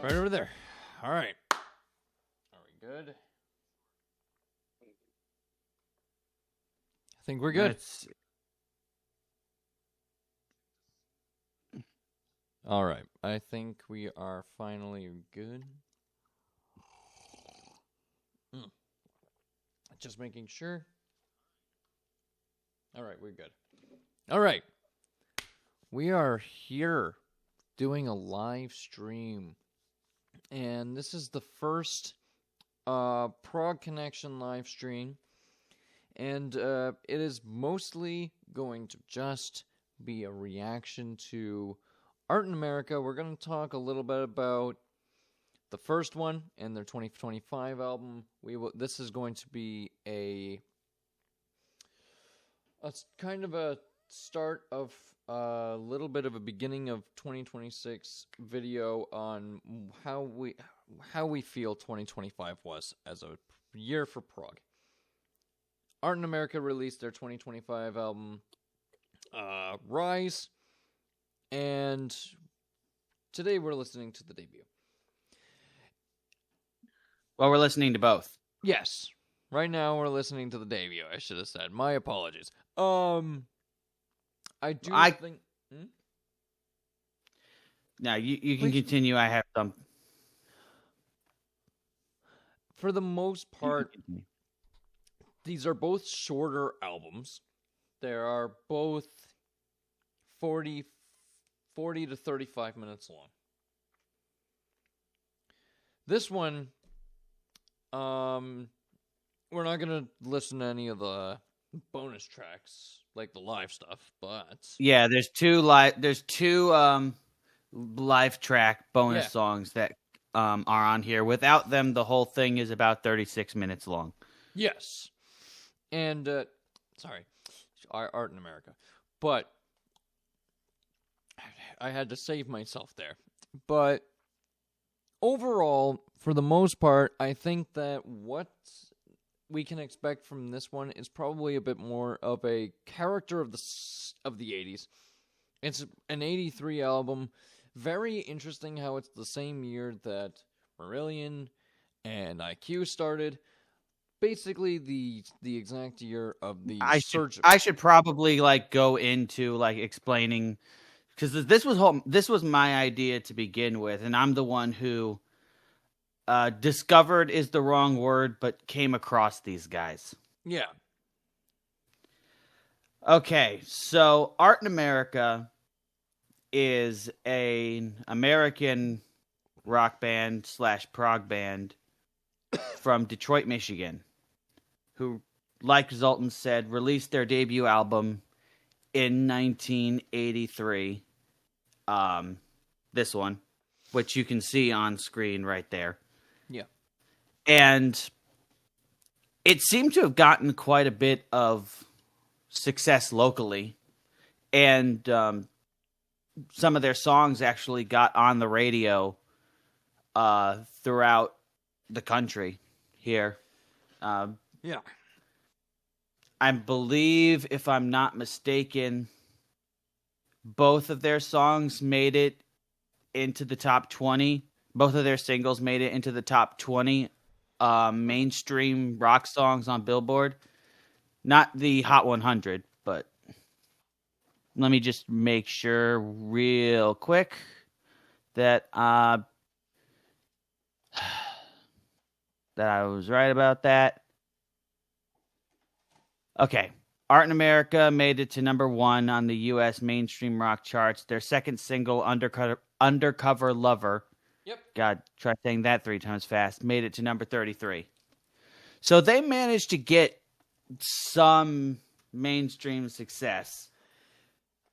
Right over there. All right. Are we good? I think we're good. All right. I think we are finally good. Just making sure. All right, we're good. All right. We are here doing a live stream. And this is the first PROG Connection live stream. And it is mostly going to just be a reaction to Art in America. We're going to talk a little bit about the first one and their 2025 album. This is going to be a kind of a start of a little bit of a beginning of 2026 video on how we feel 2025 was as a year for prog. Art in America released their 2025 album Rise, and today we're listening to the debut. Well, we're listening to both. Yes. Right now we're listening to the debut, I should have said. My apologies. I think... No, you can continue. I have some. For the most part, these are both shorter albums. They are both 40 to 35 minutes long. This one, we're not going to listen to any of the bonus tracks, like the live stuff, but... Yeah, there's two live track bonus songs that are on here. Without them, the whole thing is about 36 minutes long. Yes. And, sorry, Art in America. But I had to save myself there. But overall, for the most part, I think that what we can expect from this one is probably a bit more of a character of the 80s. It's an 83 album. Very interesting how it's the same year that Marillion and IQ started. Basically, the exact year of the surge. I should probably go into explaining, because this was my idea to begin with, and I'm the one who discovered is the wrong word, but came across these guys. Yeah. Okay, so Art in America is an American rock band / prog band from Detroit, Michigan, who, like Zoltan said, released their debut album in 1983. This one, which you can see on screen right there. Yeah. And it seemed to have gotten quite a bit of success locally. And some of their songs actually got on the radio throughout the country here. Yeah. I believe, if I'm not mistaken, both of their songs made it into the top 20. Both of their singles made it into the top 20 mainstream rock songs on Billboard. Not the Hot 100, but let me just make sure real quick that that I was right about that. Okay. Art in America made it to number 1 on the U.S. mainstream rock charts. Their second single, Undercover Lover, God, try saying that 3 times fast, made it to number 33. So they managed to get some mainstream success.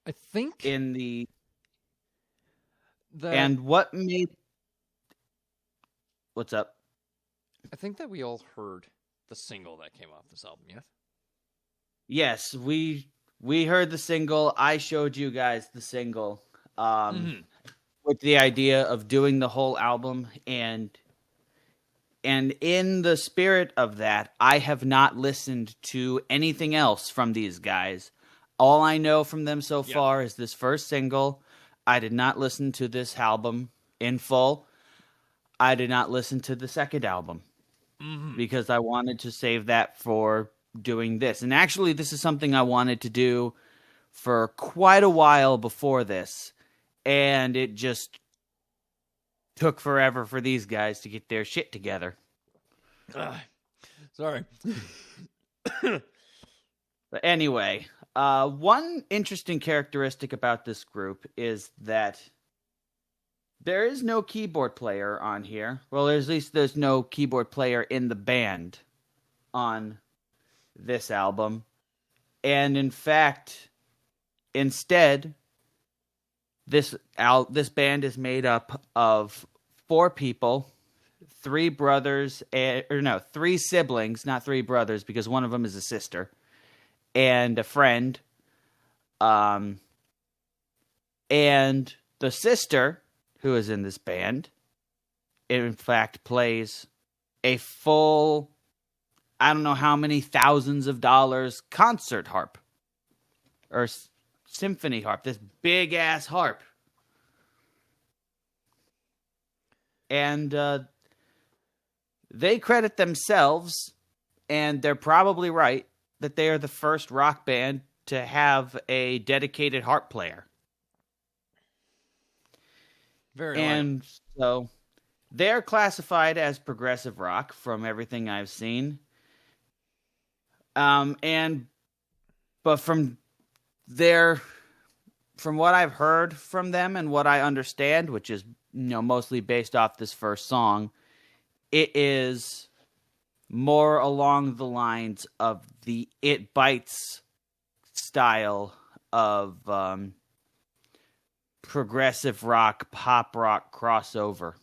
I think in the... And what made... What's up? I think that we all heard the single that came off this album, yes? Yes, we heard the single. I showed you guys the single with the idea of doing the whole album. And in the spirit of that, I have not listened to anything else from these guys. All I know from them so far is this first single. I did not listen to this album in full. I did not listen to the second album because I wanted to save that for doing this. And actually, this is something I wanted to do for quite a while before this, and it just took forever for these guys to get their shit together. Sorry. But anyway, one interesting characteristic about this group is that there is no keyboard player on here. Well, at least there's no keyboard player in the band on this album. And in fact, instead, this band is made up of 4 people, 3 brothers, or 3 siblings, not 3 brothers, because one of them is a sister, and a friend. And the sister, who is in this band, in fact plays a full, I don't know how many thousands of dollars concert harp. Or symphony harp. This big-ass harp. And they credit themselves, and they're probably right, that they are the first rock band to have a dedicated harp player. Very and light. So they're classified as progressive rock from everything I've seen. But from what I've heard from them and what I understand, which is mostly based off this first song, it is more along the lines of the It Bites style of progressive rock, pop rock crossover.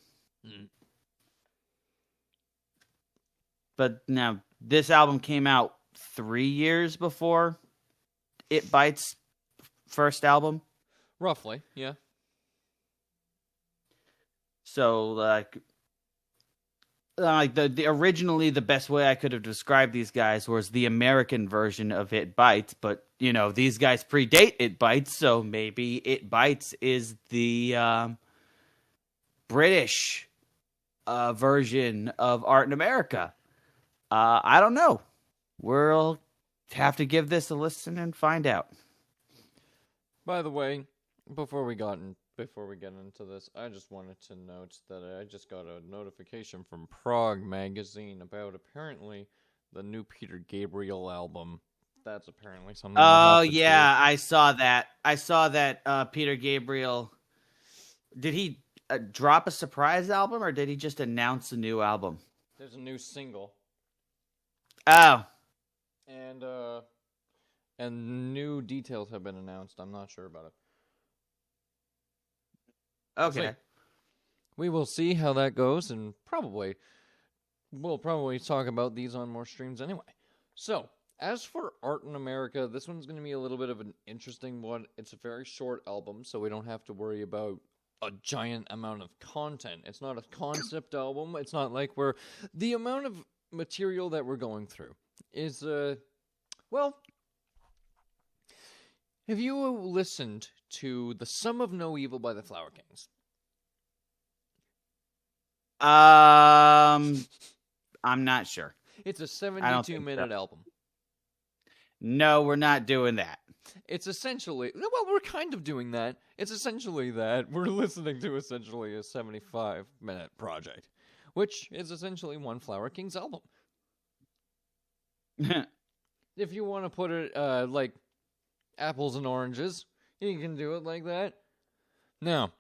But now, this album came out 3 years before It Bites' first album. Roughly, yeah. So, originally the best way I could have described these guys was the American version of It Bites, but these guys predate It Bites, so maybe It Bites is the British version of Art in America. I don't know. We'll have to give this a listen and find out. By the way, before we get into this, I just wanted to note that I just got a notification from PROG magazine about apparently the new Peter Gabriel album. That's apparently something. Oh yeah, I saw that. Peter Gabriel. Did he drop a surprise album, or did he just announce a new album? There's a new single. Oh. And new details have been announced. I'm not sure about it. Okay. We will see how that goes, and we'll probably talk about these on more streams anyway. So, as for Art in America, this one's going to be a little bit of an interesting one. It's a very short album, so we don't have to worry about a giant amount of content. It's not a concept album. It's not like the amount of material that we're going through is, have you listened to The Sum of No Evil by the Flower Kings? I'm not sure. It's a 72-minute album. No, we're not doing that. It's essentially, well, we're kind of doing that. It's essentially that we're listening to essentially a 75-minute project, which is essentially one Flower Kings album. If you want to put it like apples and oranges, you can do it like that. Now,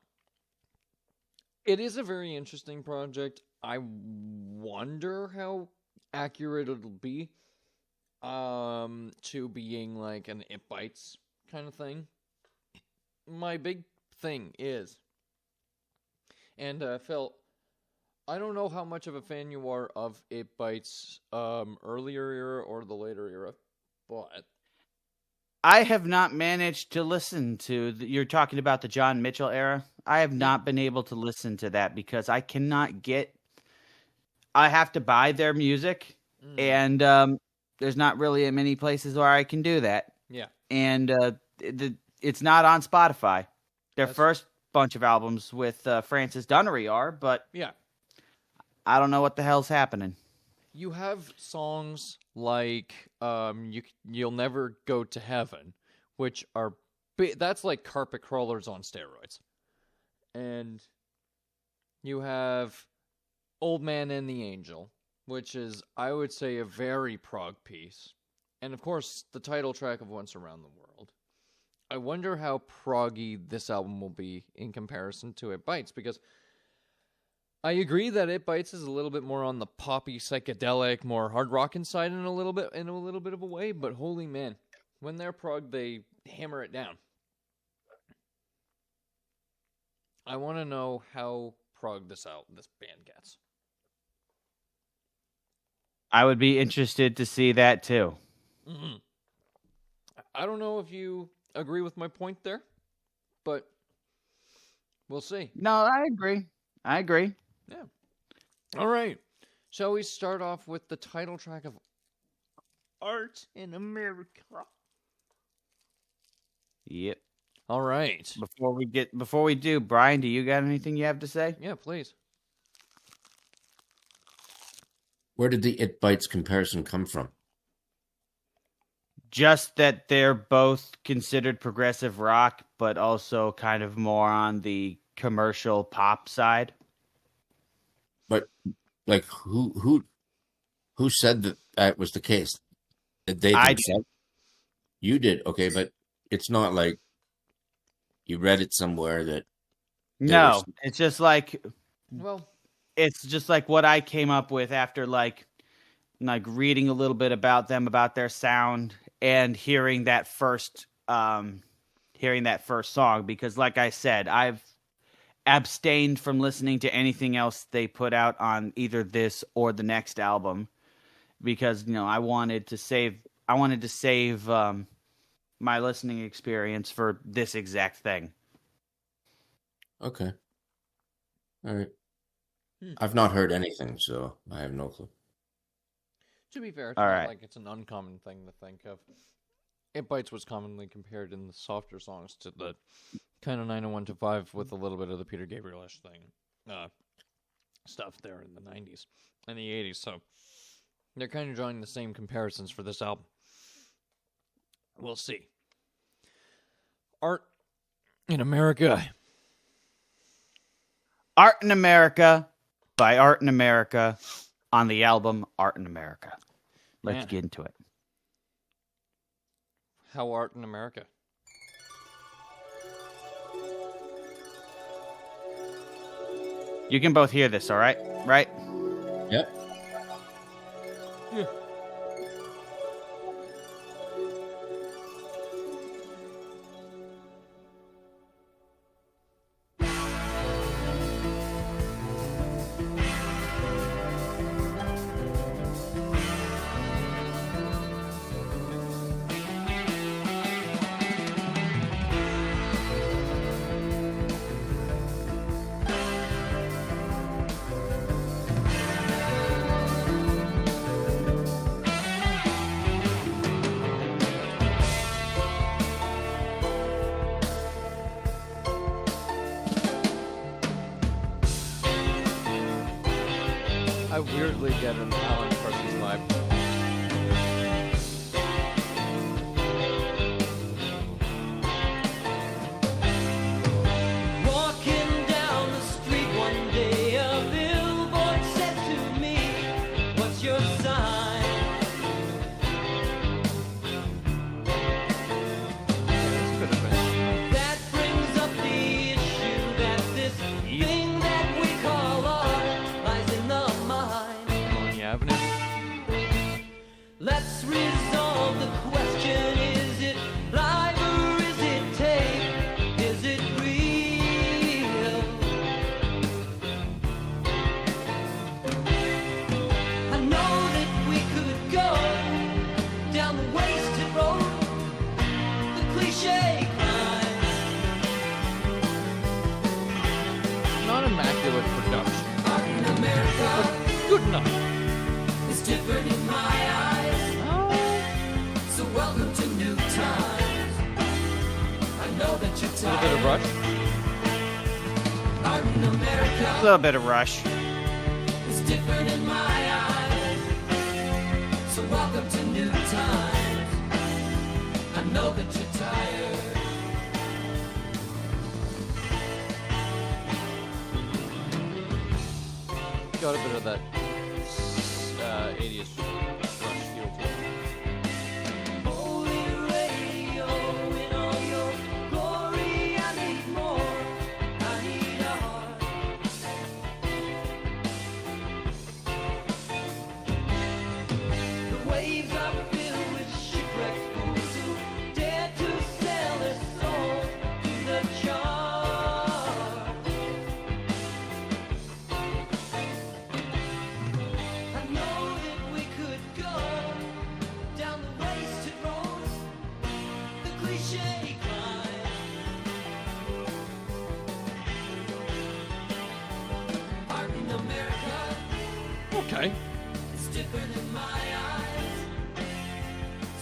it is a very interesting project. I wonder how accurate it'll be to being like an It Bites kind of thing. My big thing is, and Phil, I don't know how much of a fan you are of It Bites earlier era or the later era, but I have not managed to listen to you're talking about the John Mitchell era. I have not been able to listen to that because I have to buy their music, and there's not really many places where I can do that. Yeah. And it's not on Spotify. Their first bunch of albums with Francis Dunnery are, but yeah. I don't know what the hell's happening. You have songs like You'll Never Go to Heaven, which are that's like Carpet Crawlers on steroids. And you have Old Man and the Angel, which is, I would say, a very prog piece. And of course, the title track of Once Around the World. I wonder how proggy this album will be in comparison to It Bites, because I agree that It Bites is a little bit more on the poppy, psychedelic, more hard rock inside in a little bit of a way, but holy man, when they're prog, they hammer it down. I want to know how prog this band gets. I would be interested to see that too. Mm-hmm. I don't know if you agree with my point there, but we'll see. No, I agree. Yeah. All right. Shall we start off with the title track of Art in America? Yep. All right. Before we do, Brian, do you got anything you have to say? Yeah, please. Where did the It Bites comparison come from? Just that they're both considered progressive rock, but also kind of more on the commercial pop side. But like, who said that was the case? Did they? I did. You did, okay, but it's not like you read it somewhere that. No, it's just like. Well, it's just like what I came up with after like reading a little bit about them, about their sound, and hearing that first song, because like I said, I've abstained from listening to anything else they put out on either this or the next album, because I wanted to save my listening experience for this exact thing. Okay. All right. I've not heard anything, so I have no clue. To be fair, it's not like it's an uncommon thing to think of. It Bites was commonly compared in the softer songs to the kind of 90125 with a little bit of the Peter Gabriel-ish thing, stuff there in the 90s and the 80s. So they're kind of drawing the same comparisons for this album. We'll see. Art in America. Art in America by Art in America on the album Art in America. Let's get into it. How Art in America? You can both hear this, all right? Right? Yep. Yeah. I weirdly get an Alan Parsons vibe. Walking down the street one day, a billboard said to me, "What's your sign?" That brings up the issue that this thing that we call art lies in the mind. Ammonia Avenue. Let's resolve the question, is it live or is it tape? Is it real? I know that we could go down the wasted road, the cliche crime. Not immaculate production. Art in America Good enough. is different in my eyes. So welcome to new times. I know that you're A little bit of tired. Rush. Art in A America little bit of Rush. is It's different in my eyes. So welcome to new times. I know that you're tired. Got a bit of that 80s rush feel to it. Holy radio, in all your glory, I need more. I need a heart. The waves are filled with shipwrecked fools who dare to sell their soul to the charge. I know that we could go down the wasted road, the cliche climb. Art in America Okay. is different in my eyes.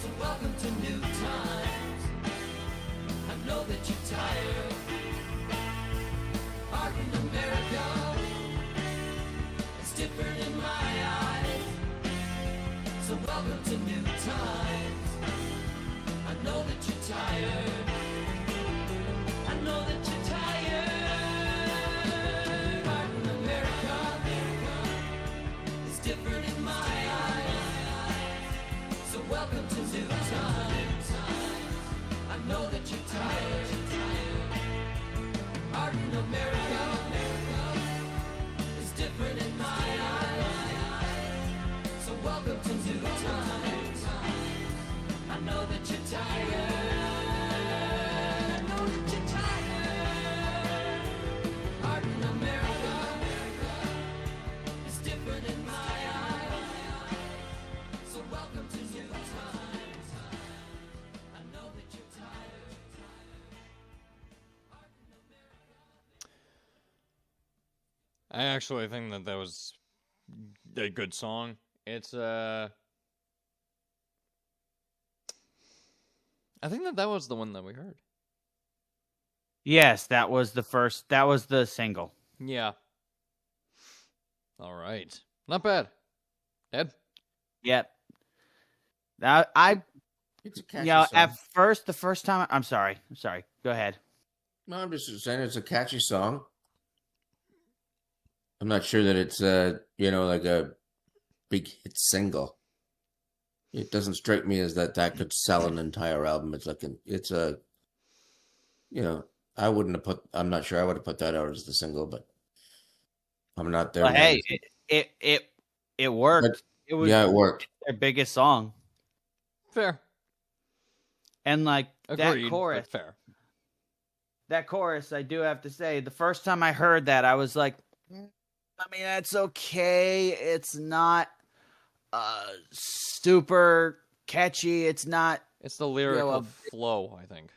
So welcome to new times. I know that you're tired. Art in America is different in my eyes. So welcome to new times. I know that you're tired. I know that you're tired. Art in America is different in my eyes. So welcome to new times. I know that you're tired. Art in America is different in my eyes. So welcome to new times. I know that you're tired. I know that you're tired. Art in America is different in my eyes. So welcome to new times. I know that you're tired. I actually think that was a good song. It's I think that was the one that we heard. Yes, that was the first. That was the single. Yeah. All right. Not bad. Ed? Yep. Now It's a catchy you know, song. at first, the first time. I'm sorry. Go ahead. No, I'm just saying it's a catchy song. I'm not sure that it's like a big hit single. It doesn't strike me as that could sell an entire album. I'm not sure I would have put that out as the single, but I'm not there. But hey, it worked. But- It was it worked. their biggest song, Fair. and like Agreed, that chorus. but fair. That chorus, I do have to say, the first time I heard that, I was like, I mean, that's okay. It's not super catchy. It's not. It's the lyrical well, flow, I think.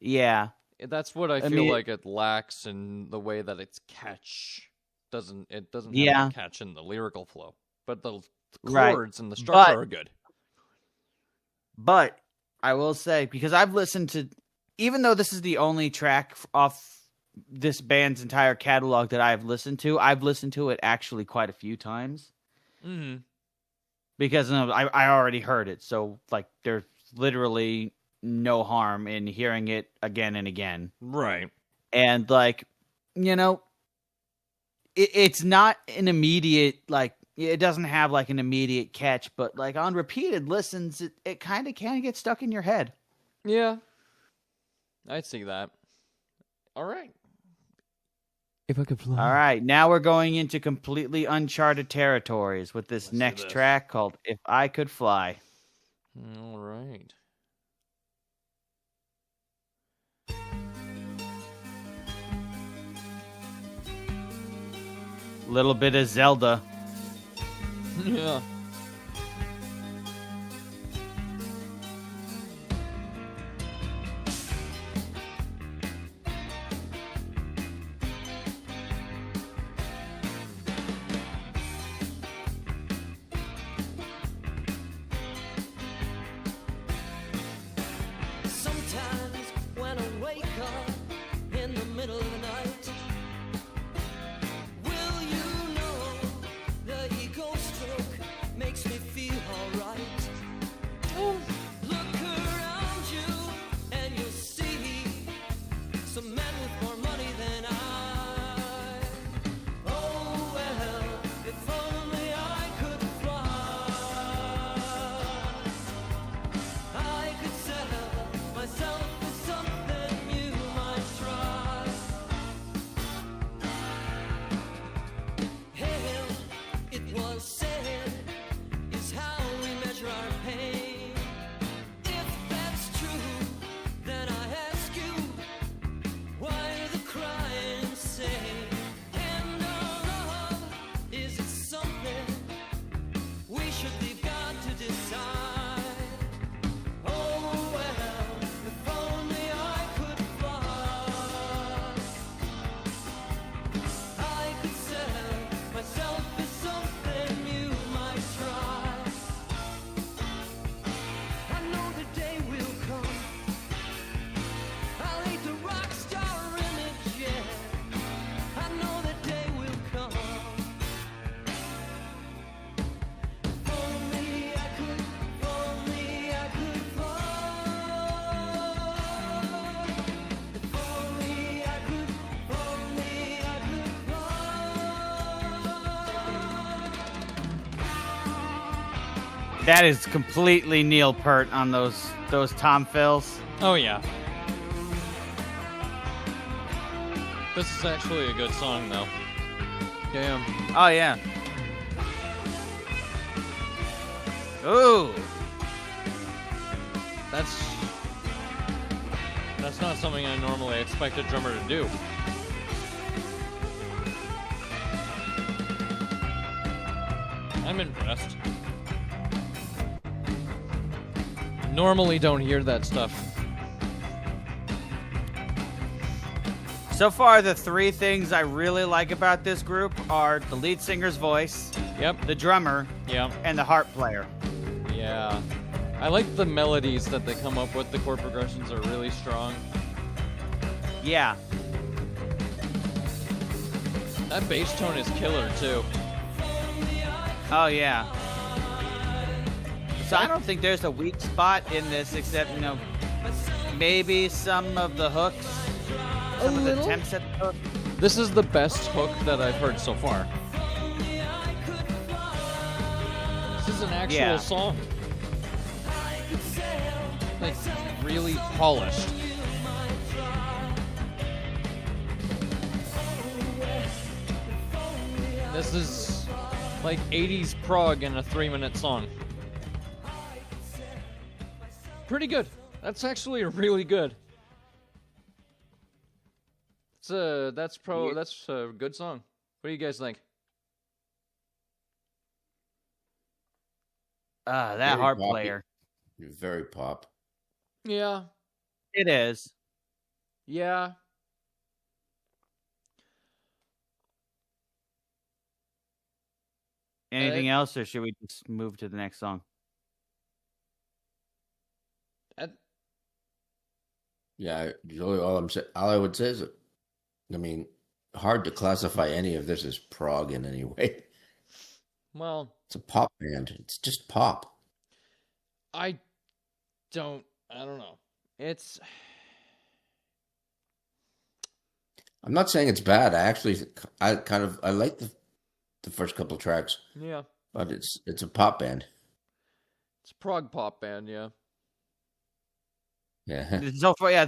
Yeah. That's what I feel mean, like it lacks in the way that it's catch. It doesn't have Yeah. the catch in the lyrical flow. But the Right. chords and the structure are good. But I will say, because I've listened to, even though this is the only track off this band's entire catalog that I've listened to it actually quite a few times. Mm-hmm. Because I already heard it. So, like, there's literally no harm in hearing it again and again. Right. And, like, it's not an immediate, like, it doesn't have, like, an immediate catch. But, like, on repeated listens, it kind of can get stuck in your head. Yeah. I see that. All right. If I could fly. All right, now we're going into completely uncharted territories with this Let's do next this. track called If I Could Fly. All right. Little bit of Zelda. Yeah. Sometimes when I wake up in the middle of the night, will you know That is completely Neil Peart on those tom fills. Oh, yeah. This is actually a good song, though. Damn. Oh yeah. Ooh. That's not something I normally expect a drummer to do. I'm impressed. Normally don't hear that stuff. So far, the three things I really like about this group are the lead singer's voice, Yep. the drummer, Yeah. and the harp player. Yeah. I like the melodies that they come up with. The chord progressions are really strong. Yeah. That bass tone is killer, too. Oh yeah. So I don't think there's a weak spot in this, except maybe some of the hooks, some of the little? attempts at the hook. This is the best hook that I've heard so far. This is an actual song. Like, really polished. This is like 80s prog in a 3-minute song. Pretty good. That's actually really good. That's a good song. What do you guys think? That Very harp poppy. player. Very pop. Yeah. It is. Yeah. Anything else, or should we just move to the next song? Yeah, really, all I would say is, I mean, hard to classify any of this as prog in any way. Well, It's a pop band. It's just pop. I don't know. I'm not saying it's bad. I like the first couple tracks, Yeah. but it's a pop band. It's a prog pop band, yeah. Yeah.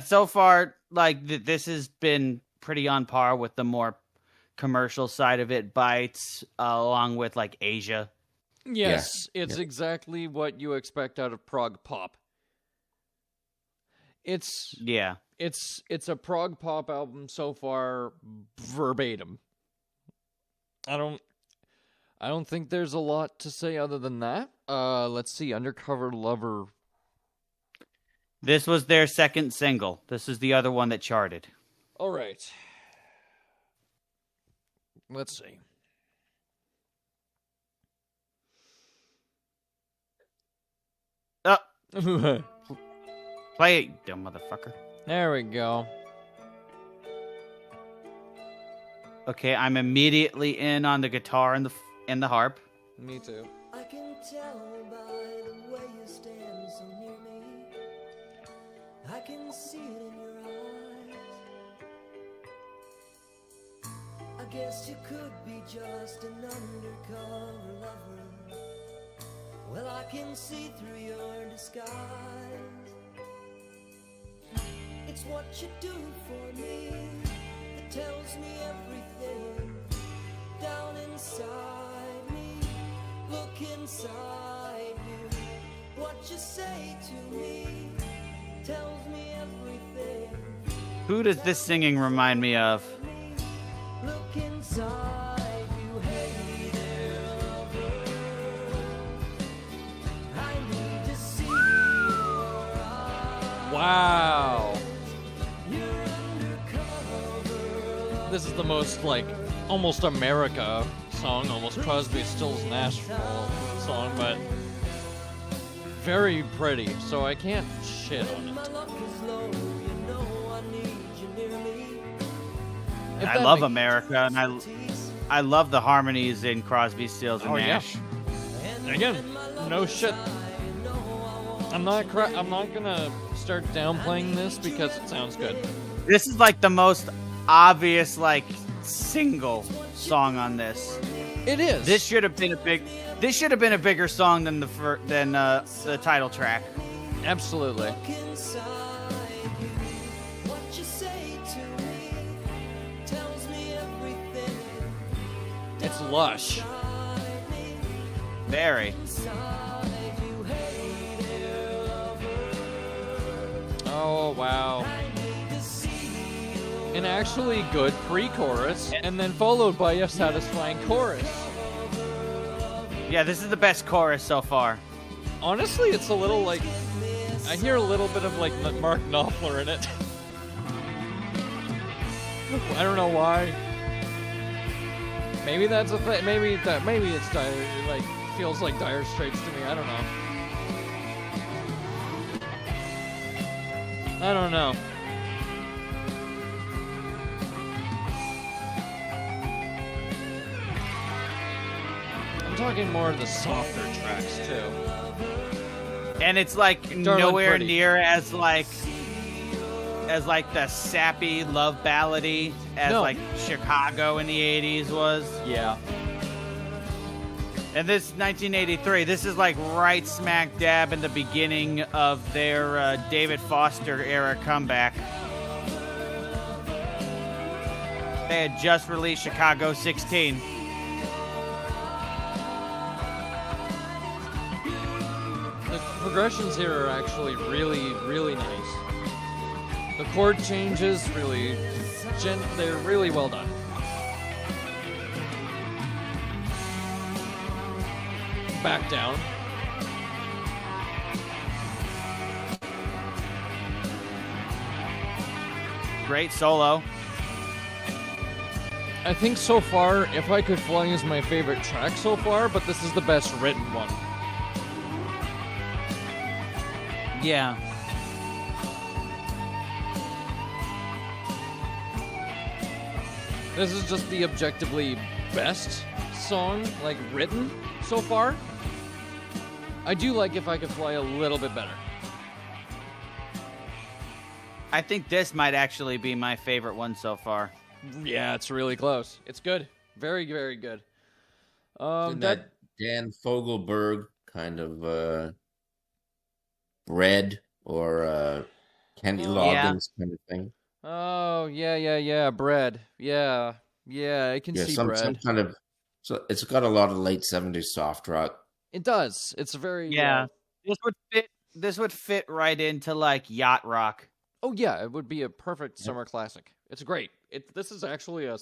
So far, like this has been pretty on par with the more commercial side of it. Bites, along with like Asia. Yes, it's exactly what you expect out of prog pop. It's a prog pop album so far, verbatim. I don't think there's a lot to say other than that. Let's see, Undercover Lover. This was their second single. This is the other one that charted. All right. Let's see. Play it, you dumb motherfucker. There we go. Okay, I'm immediately in on the guitar and the harp. Me too. I can tell by the way you stand so near me. I can see it in your eyes. I guess you could be just an undercover lover. Well, I can see through your disguise. It's what you do for me that tells me everything down inside me. Look inside you. What you say to me tells me everything. Who does this singing remind me of? Look inside you. Hey there, lover. I need to see your eyes. Wow. You're undercover. This is the most, like, almost America song, almost Crosby, Stills, Nash song, but very pretty, so I can't shit on My it. luck is low, you know I need you near me. If I that love makes- America, and I love the harmonies in Crosby, Stills, and Oh, yeah. Nash. Again, no shit. I'm not gonna start downplaying this because it sounds good. This is like the most obvious, like, single song on this. It is. This should have been a bigger song than the title track. Absolutely. What you say to me tells me everything. It's lush. Very. Oh, wow. An actually good pre-chorus, and then followed by a satisfying chorus. Yeah, this is the best chorus so far. Honestly, it's a little like... I hear a little bit of like Mark Knopfler in it. I don't know why. Maybe that's a thing. Maybe it's dire, like feels like Dire Straits to me. I don't know. I don't know. I'm talking more of the softer tracks too. And it's like Darling nowhere Pretty. near as like the sappy love ballady as No. like Chicago in the 80s was. Yeah. And this 1983, this is like right smack dab in the beginning of their David Foster era comeback. They had just released Chicago 16. The progressions here are actually really, really nice. The chord changes really, they're really well done. Back down. Great solo. I think so far, If I Could Fly is my favorite track so far, but this is the best written one. Yeah. This is just the objectively best song, like, written so far. I do like If I Could Fly a little bit better. I think this might actually be my favorite one so far. Yeah, it's really close. It's good. Very, very good. In that Dan Fogelberg kind of Bread or Kenny Loggins kind of thing. Oh, yeah. Bread. Yeah, I can see some Bread. kind of. So it's got a lot of late '70s soft rock. It does. It's very... Yeah. This would fit right into like yacht rock. Oh, yeah, it would be a perfect summer classic. It's great. This is actually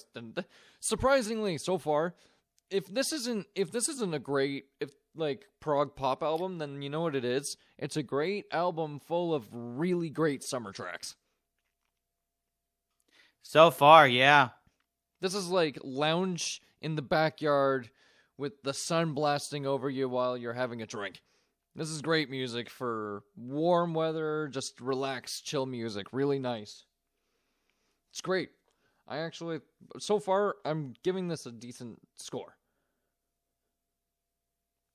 surprisingly so far, if this isn't a great prog pop album, then you know what it is. It's a great album full of really great summer tracks. So far, yeah. This is like lounge in the backyard with the sun blasting over you while you're having a drink. This is great music for warm weather, just relaxed, chill music. Really nice. It's great. So far, I'm giving this a decent score.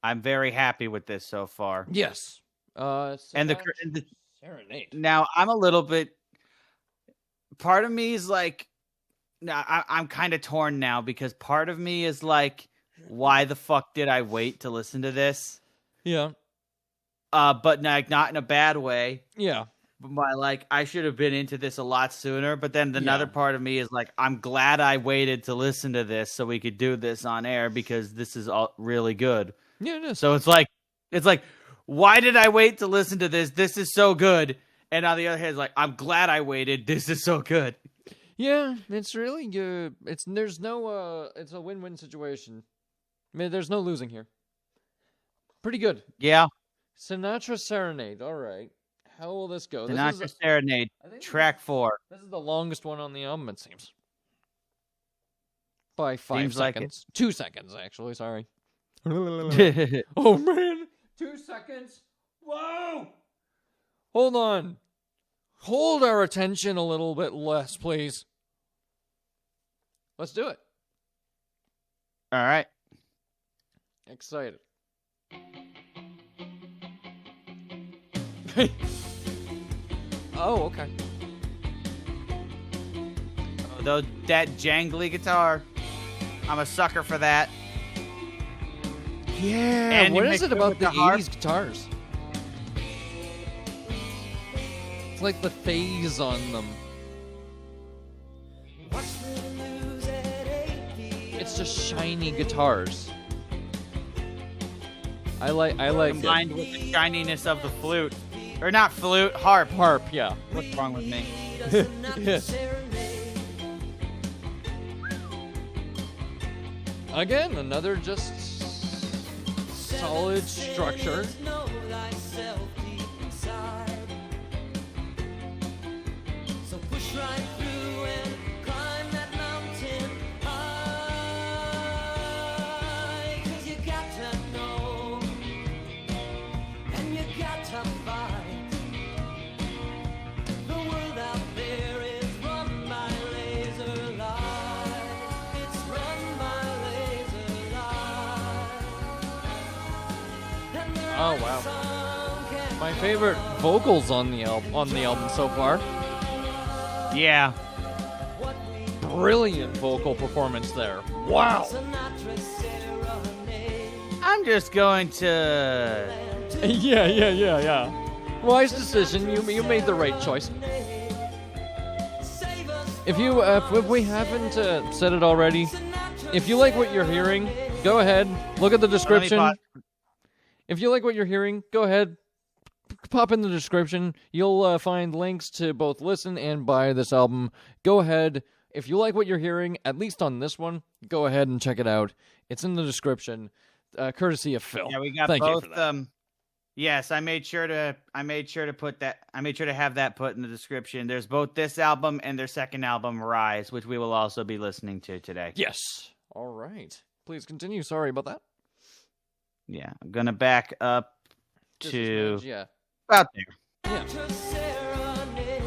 I'm very happy with this so far. Yes. And the Serenade. now I'm a little bit. Part of me is like, now I'm kind of torn now because part of me is like, why the fuck did I wait to listen to this? Yeah. But like not in a bad way. Yeah. But I should have been into this a lot sooner. But then another part of me is like, I'm glad I waited to listen to this so we could do this on air because this is all really good. Yeah, it is. So it's like, why did I wait to listen to this? This is so good. And on the other hand, it's like, I'm glad I waited. This is so good. Yeah, it's really good. It's a win-win situation. I mean, there's no losing here. Pretty good. Yeah. Sinatra Serenade. All right. How will this go? Sinatra Serenade, track 4. This is the longest one on the album, it seems. By 5 Seems like seconds. 2 seconds, actually. Sorry. Oh, man. 2 seconds. Whoa. Hold on. Hold our attention a little bit less, please. Let's do it. All right. Excited. Oh, okay. Oh, though that jangly guitar, I'm a sucker for that. Yeah, And you what is mix it it about with the the harp? 80s guitars? It's like the phase on them. It's just shiny guitars. I like Combined with the shininess of the flute. Or not flute, harp. harp, yeah. What's wrong with me? Again, another just solid structure. So push right through and climb that mountain high. 'Cause you got to know, and you got to fight. The world out there is run by laser light. It's run by laser light. And the Oh, right wow. song can My favorite vocals on the album so far. Yeah. Brilliant vocal performance there. Wow. Sinatra serenade. I'm just going to... Yeah. Wise decision. You made the right choice. Save us If you if we haven't said it already, if you like what you're hearing, go ahead. Look at the description. pause. If you like what you're hearing, go ahead. Pop in the description. You'll find links to both listen and buy this album. Go ahead. If you like what you're hearing, at least on this one, go ahead and check it out. It's in the description, courtesy of Phil. Yeah, we got Thank both. you for that. Yes, I made sure to put that. I made sure to have that put in the description. There's both this album and their second album, Rise, which we will also be listening to today. Yes. All right. Please continue. Sorry about that. Yeah, I'm gonna back up Just to as much, yeah. about there. Sinatra serenade.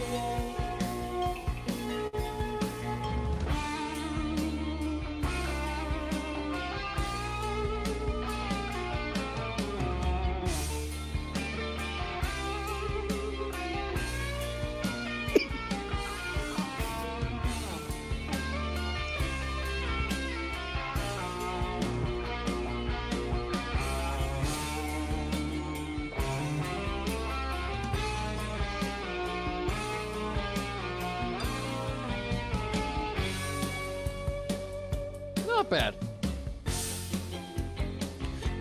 Not bad.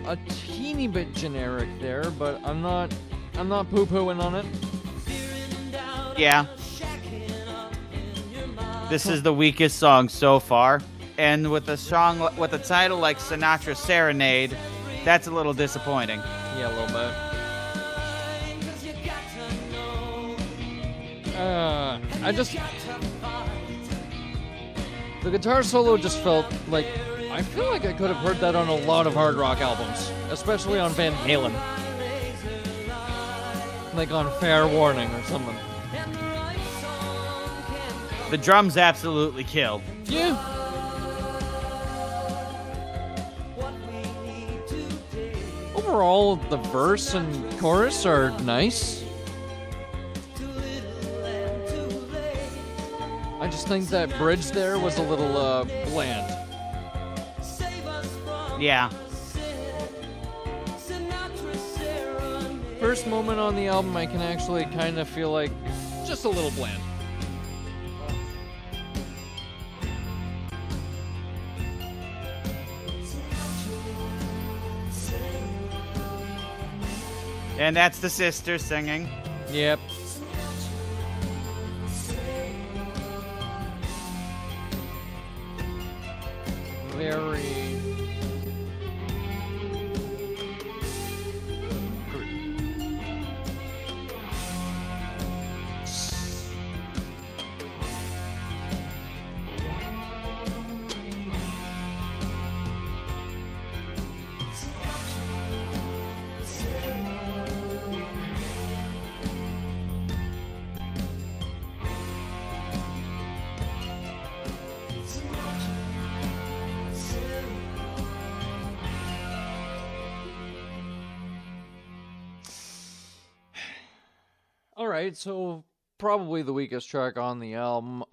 A teeny bit generic there, but I'm not poo-pooing on it. Yeah. This is the weakest song so far, and with a song with a title like Sinatra Serenade, that's a little disappointing. Yeah, a little bit. The guitar solo just felt like, I feel like I could have heard that on a lot of hard rock albums, especially on Van Halen. Like on Fair Warning or something. The drums absolutely kill. Yeah. Overall, the verse and chorus are nice. I just think that bridge there was a little bland. Yeah. First moment on the album, I can actually kind of feel like just a little bland. And that's the sister singing. Yep. Very. All right, so probably the weakest track on the album.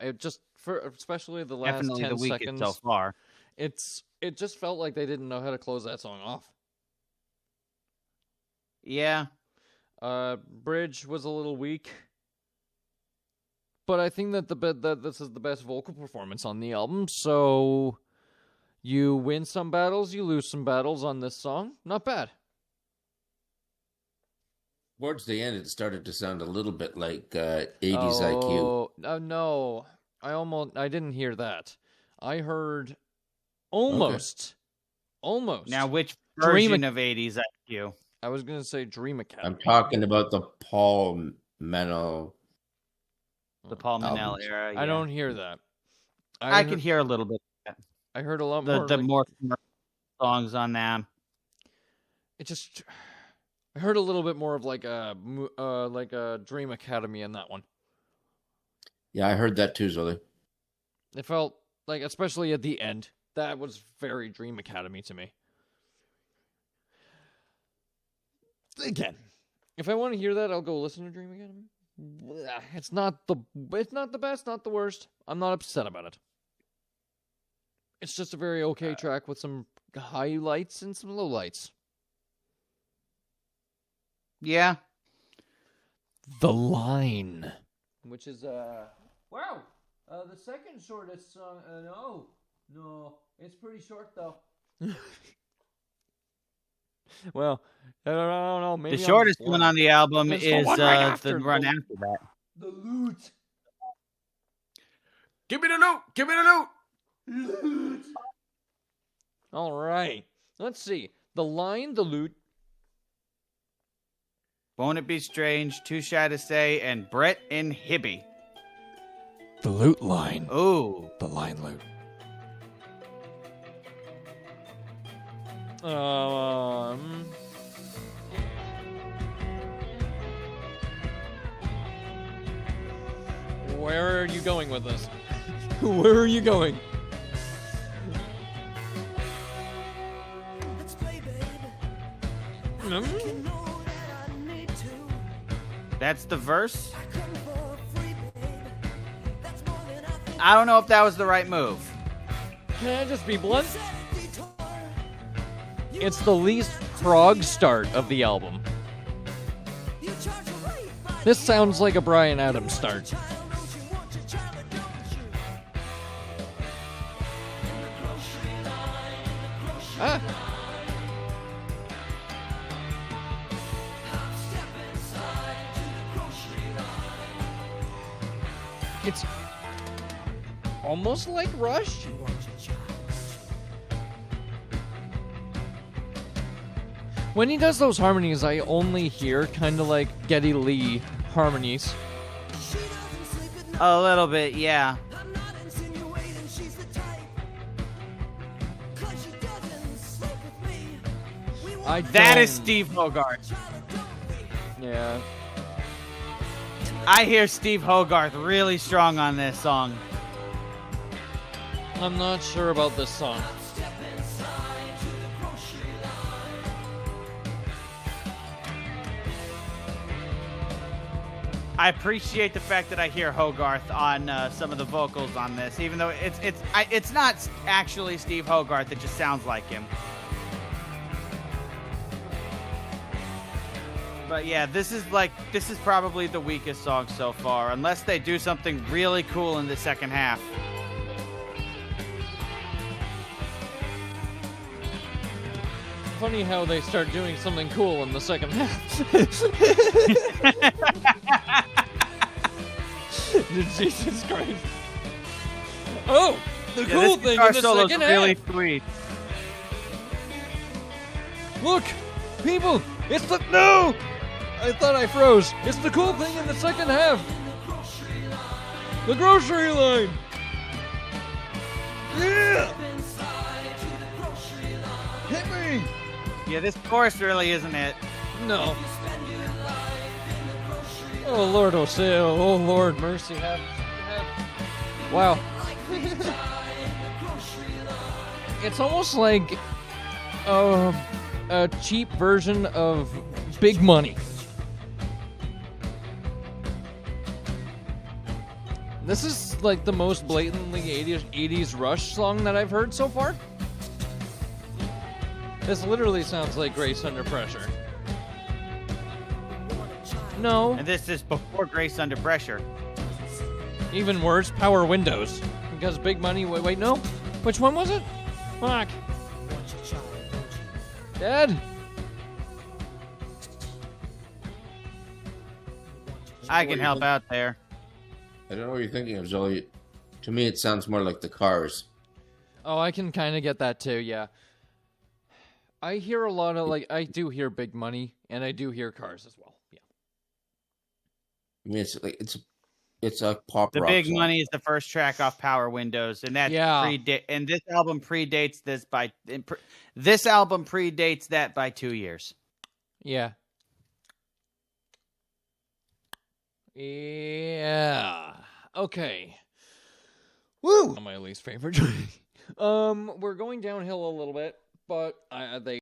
It just For especially the last Definitely 10 the weakest seconds, so far. it just felt like they didn't know how to close that song off. Yeah. Bridge was a little weak, but I think that this is the best vocal performance on the album. So you win some battles, you lose some battles on this song. Not bad. Towards the end, it started to sound a little bit like 80s IQ. No, I didn't hear that. I heard almost. Now, which Dream version of 80s IQ? I was gonna say Dream Academy. I'm talking about the Paul Meno. The Paul Manel Albums. era. I yeah. don't hear that. I can hear a little bit. I heard a lot The more. the like- more commercial songs on them. It just. I heard a little bit more of like a Dream Academy in that one. Yeah, I heard that too, Zoli. It felt like, especially at the end, that was very Dream Academy to me. Again, if I want to hear that, I'll go listen to Dream Academy. It's not the best, not the worst. I'm not upset about it. It's just a very okay track with some highlights and some lowlights. Yeah. The Line, which is wow, the second shortest song. No, it's pretty short though. Well, I don't know. Maybe The I'm shortest blind. one on the album There's the is one right the after run the- after that. The Loot. Give me the loot! Give me the loot! All right, let's see. The Line, The Loot. Won't It Be Strange, Too Shy to Say, and Brett and Hibby. The Loot Line. Ooh. The Line Loot. Where are you going with this? Where are you going? Let's play, babe. Hmm? You know that I need to. That's the verse? I come for free, babe. That's more than I think. I don't know if that was the right move. Can I just be blunt? Set a detour. It's the least prog start of the album. You charge a rate by This sounds like a Bryan Adams start. child, don't you want your child, or don't you? Ah. It's almost like Rush. When he does those harmonies, I only hear kind of like Geddy Lee harmonies. She doesn't sleep at night. A little bit, yeah. I'm not insinuating she's the type. 'Cause she doesn't sleep with me. We want That is don't- Steve Hogarth. child, or don't we? Yeah. I hear Steve Hogarth really strong on this song. I'm not sure about this song. I appreciate the fact that I hear Hogarth on some of the vocals on this, even though it's not actually Steve Hogarth. It just sounds like him. But yeah, this is probably the weakest song so far, unless they do something really cool in the second half. Funny how they start doing something cool in the second half. Jesus Christ. Oh, the Yeah, cool this thing guitar in the solo's second really half. sweet. Look, people, it's the no. I thought I froze. It's the cool thing in the second half. The grocery line. Yeah. Hit me. Yeah, this chorus really isn't it. No. Oh Lord, oh Lord, mercy, have. Wow. It's almost like a cheap version of Big Money. This is like the most blatantly 80s Rush song that I've heard so far. This literally sounds like Grace Under Pressure. No. And this is before Grace Under Pressure. Even worse, Power Windows. Because Big Money... Wait, no? Which one was it? Fuck. Dad? I can help out there. I don't know what you're thinking of, Zoe. To me, it sounds more like the Cars. Oh, I can kind of get that too, yeah. I hear a lot of, like, I do hear Big Money, and I do hear Cars as well, yeah. I mean, it's a pop The rock Big song. Money is the first track off Power Windows, and that and this album predates this by this album predates that by 2 years. Yeah. Yeah. Okay. Woo! My least favorite track. We're going downhill a little bit, but they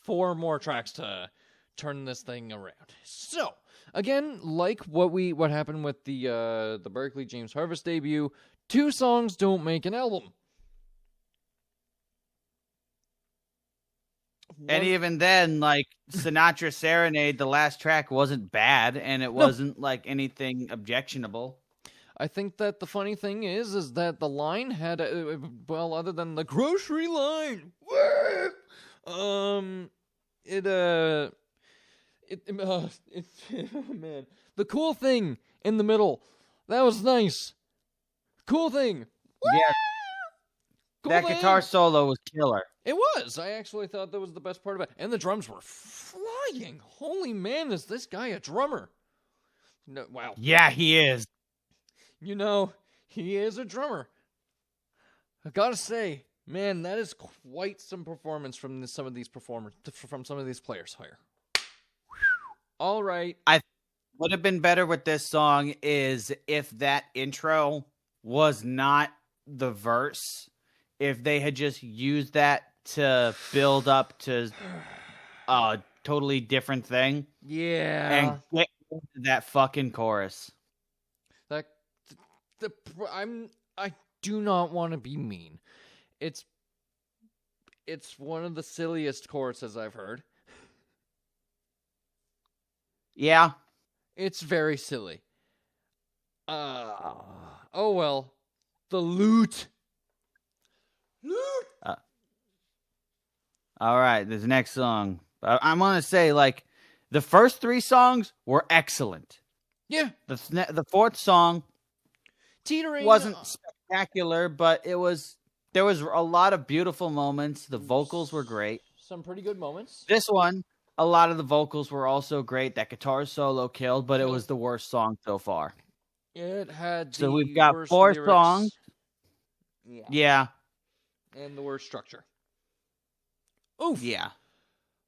4 more tracks to turn this thing around. So, again, like what happened with the Berkeley James Harvest debut, 2 songs don't make an album. And even then, like Sinatra Serenade, the last track wasn't bad, and it wasn't like anything objectionable. I think that the funny thing is that the line had, well, other than the grocery line, oh man, the cool thing in the middle, that was nice. Cool thing. Yeah. Cool That thing. guitar solo was killer. It was. I actually thought that was the best part of it. And the drums were flying. Holy man, is this guy a drummer? No, wow. Yeah, he is. You know, he is a drummer. I gotta say, man, that is quite some performance from some of these players here. All right. Would have been better with this song is if that intro was not the verse, if they had just used that to build up to a totally different thing. Yeah. And get into that fucking chorus. I do not want to be mean. It's one of the silliest choruses I've heard. Yeah. It's very silly. Oh well. The loot. All right, this next song. I'm going to say, like, the first 3 songs were excellent. Yeah. The 4th song Teetering wasn't spectacular, but there was a lot of beautiful moments. The vocals were great. Some pretty good moments. This one, a lot of the vocals were also great. That guitar solo killed, but it was the worst song so far. It had So the we've got worst 4 lyrics. songs. Yeah. And the worst structure. Oof. Yeah.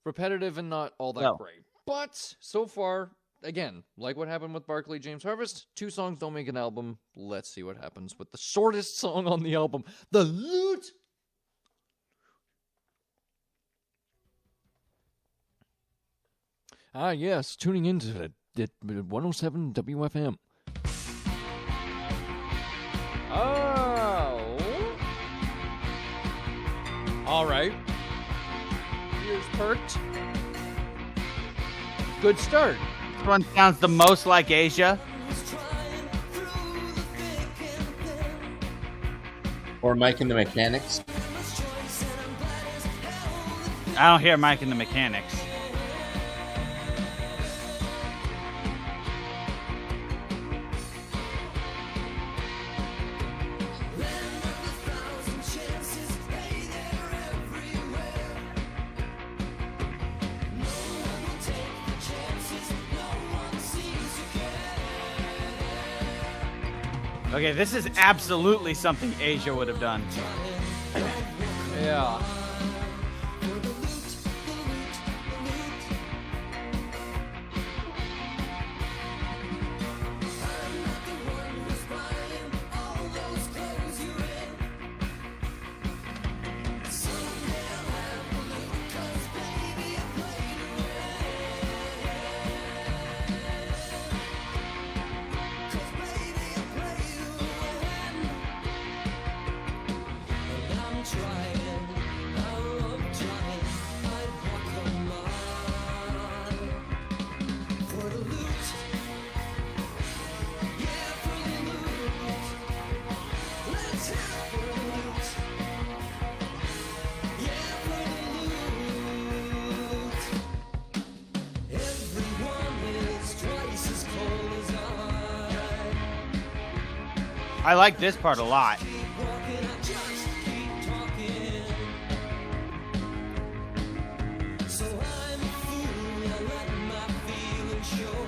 Repetitive and not all that No. great. But so far, again, like what happened with Barclay James Harvest, 2 songs don't make an album. Let's see what happens with the shortest song on the album, The Loot. Ah, yes, tuning into it at 107 WFM. Oh. All right. Ears perked. Good start. This one sounds the most like Asia. Or Mike and the Mechanics. I don't hear Mike and the Mechanics. Okay, this is absolutely something Asia would have done. Yeah. I like this part a lot. So I'm a fool, I let my feelings show.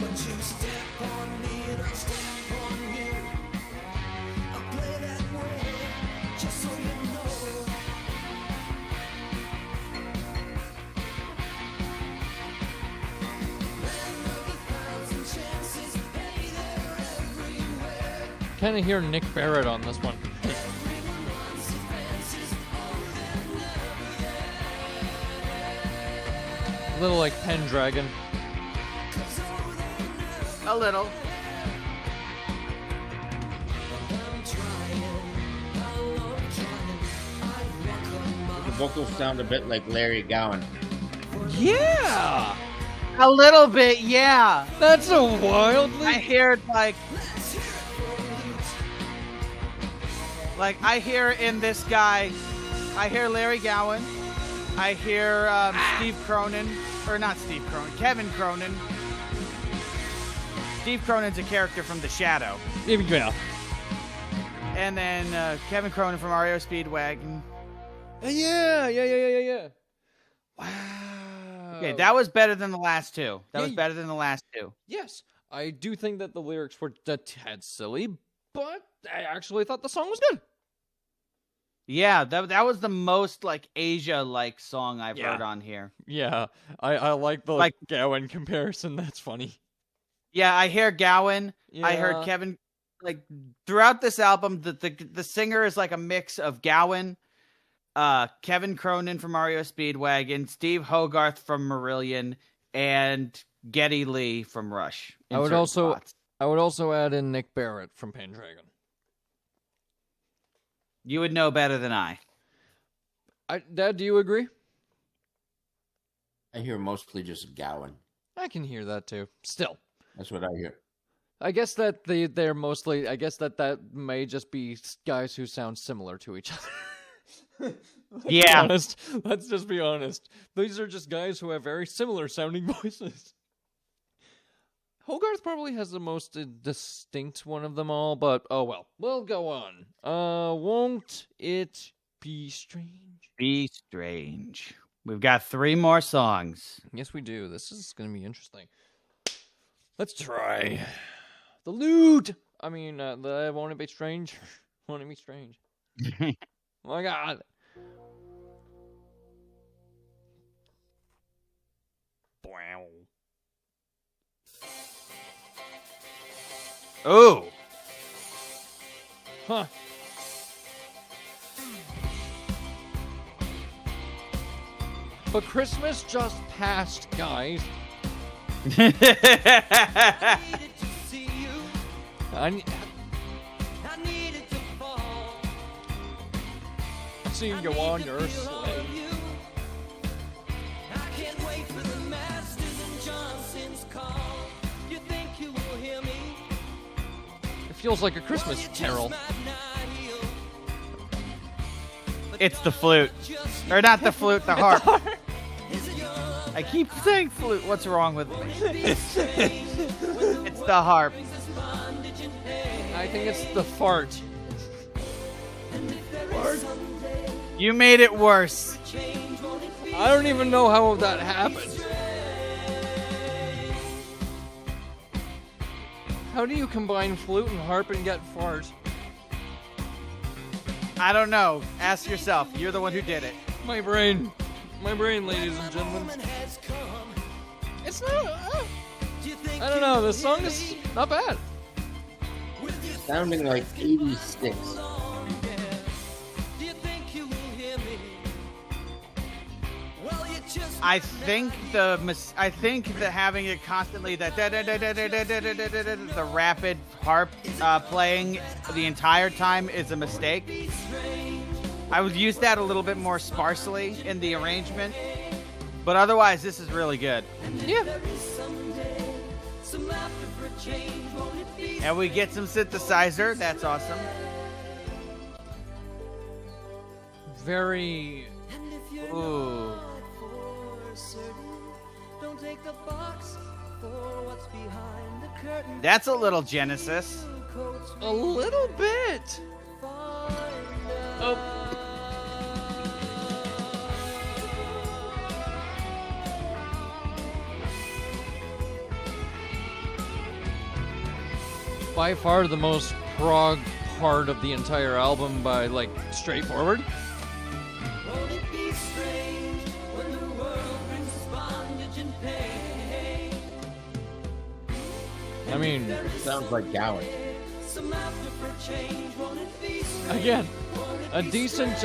But you step on me and I'll step on you. I'll play that way, just so you know. Land of a thousand chances, hey, they're everywhere. Kind of hear Nick Barrett on this one. Everyone wants advances, oh, they're never there. A little like Pendragon. 'Cause oh, they're never. A little. I'm trying, I love trying. I'd walk a The mile. vocals sound a bit like Larry Gowan. Yeah! A little bit, yeah. That's a wildly... I hear Let's hear it for Lute. like I hear in this guy, I hear Larry Gowan, I hear Steve Cronin, or not Steve Cronin, Kevin Cronin. Steve Cronin's a character from The Shadow, Yeah. and then Kevin Cronin from REO Speedwagon. Yeah. Wow. Okay, that was better than the last two. That Yeah, was better than the last two. Yes, I do think that the lyrics were a tad silly, but I actually thought the song was good. Yeah, that was the most like Asia-like song I've Yeah. heard on here. Yeah, I like the Like- Gowan comparison. That's funny. Yeah, I hear Gowan. I heard Yeah. Kevin. Like throughout this album, the singer is like a mix of Gowan, Kevin Cronin from REO Speedwagon, Steve Hogarth from Marillion, and Geddy Lee from Rush. in I would certain also- spots. I would also add in Nick Barrett from Pendragon. You would know better than I. Dad, do you agree? I hear mostly just Gowan. I can hear that too. Still, That's what I hear. I guess that they're mostly. I guess that may just be guys who sound similar to each other. Let's be Yeah. honest. Let's just be honest. These are just guys who have very similar sounding voices. Hogarth probably has the most distinct one of them all, but oh well. We'll go on. Won't it be strange? Be strange. We've got 3 more songs. Yes, we do. This is going to be interesting. Let's try the lute. I mean, the won't it be strange? Won't it be strange? Oh my God. Wow. Ooh. Huh. But Christmas just passed, guys. Needed to see you, I I needed to fall. see you I go need on to your feel sleigh. all of you. I can't wait for the Masters and Johnson's call. You think you will hear me? It feels like a Christmas Well, you just carol. might not hear. But It's the don't flute. just Or not the flute, the harp. Is it your love I keep saying flute. What's wrong with that be strange? When the It's the harp. brings us bondage and pain. I think it's the fart. And if there is someday You made it worse. change, won't it be I don't even know how that happened. strange? How do you combine flute and harp and get fart? I don't know. Ask yourself. You're the one who did it. My brain, ladies and The gentlemen. moment has come. It's not. Do you think I don't you know. will The song hear is me? not bad. With your Sounding like 86. long, yeah. Do you think you will hear me? Well, you just I might think the having it constantly the rapid harp playing the entire time is a mistake. be strange. I would use that a little bit more sparsely in the arrangement, but otherwise this is really good. Yeah. There is someday some laughter for a change, won't it be? And we get some synthesizer. That's awesome. Very. And if you're Ooh. not for certain, don't take the box That's a little Genesis. A little bit. Oh. By far the most prog part of the entire album by, like, straightforward. Won't it be strange when the world brings us bondage and pain? I mean, Sounds like Gowan. Some laughter for change. Won't it be strange? again, a decent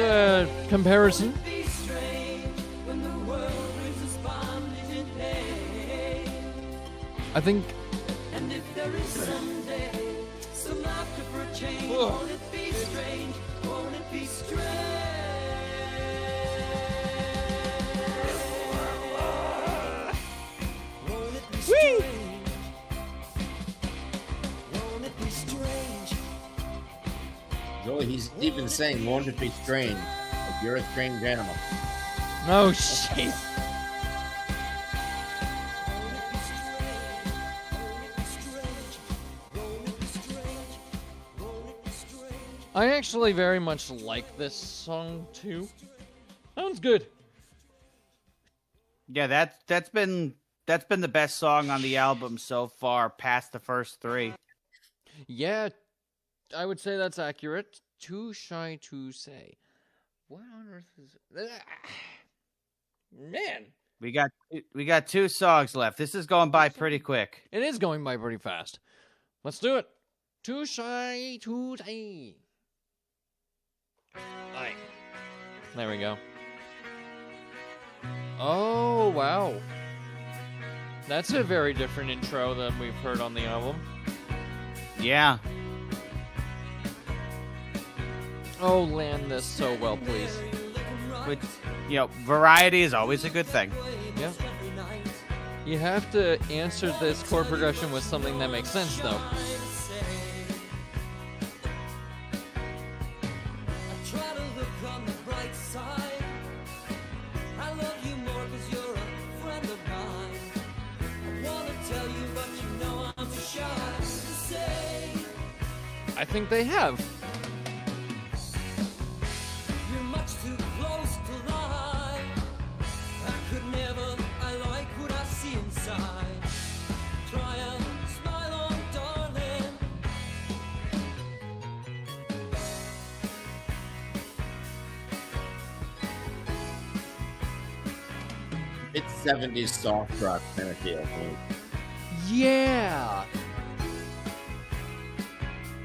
comparison. Be strange when the world brings us bondage and pain. I think And if there is someday some laughter for a change, won't it be strange? Won't it be strange? Won't it be strange? Won't it be strange? Joey, he's even saying, won't it be strange? Like you're a strange animal. oh shit. I actually very much like this song too. Sounds good. Yeah, that's been the best song on the album so far, past the first three. Yeah, I would say that's accurate. Too shy to say. What on earth is Man, We got 2 songs left. This is going by pretty quick. it is going by pretty fast. Let's do it. Too shy to say. Aye. There we go. Oh, wow. That's a very different intro than we've heard on the album. Yeah. Oh, land this so well, please. But, variety is always a good thing. Yeah. You have to answer this chord progression with something that makes sense, though. Try to look on the bright side. I love you more 'cause you're a friend of mine. I wanna tell you, but you know I'm too shy to say. I think they have. You're much too close to lie. I could never, I like what I see inside. Try and smile on, darling. It's 70s soft rock kind of feel. Yeah.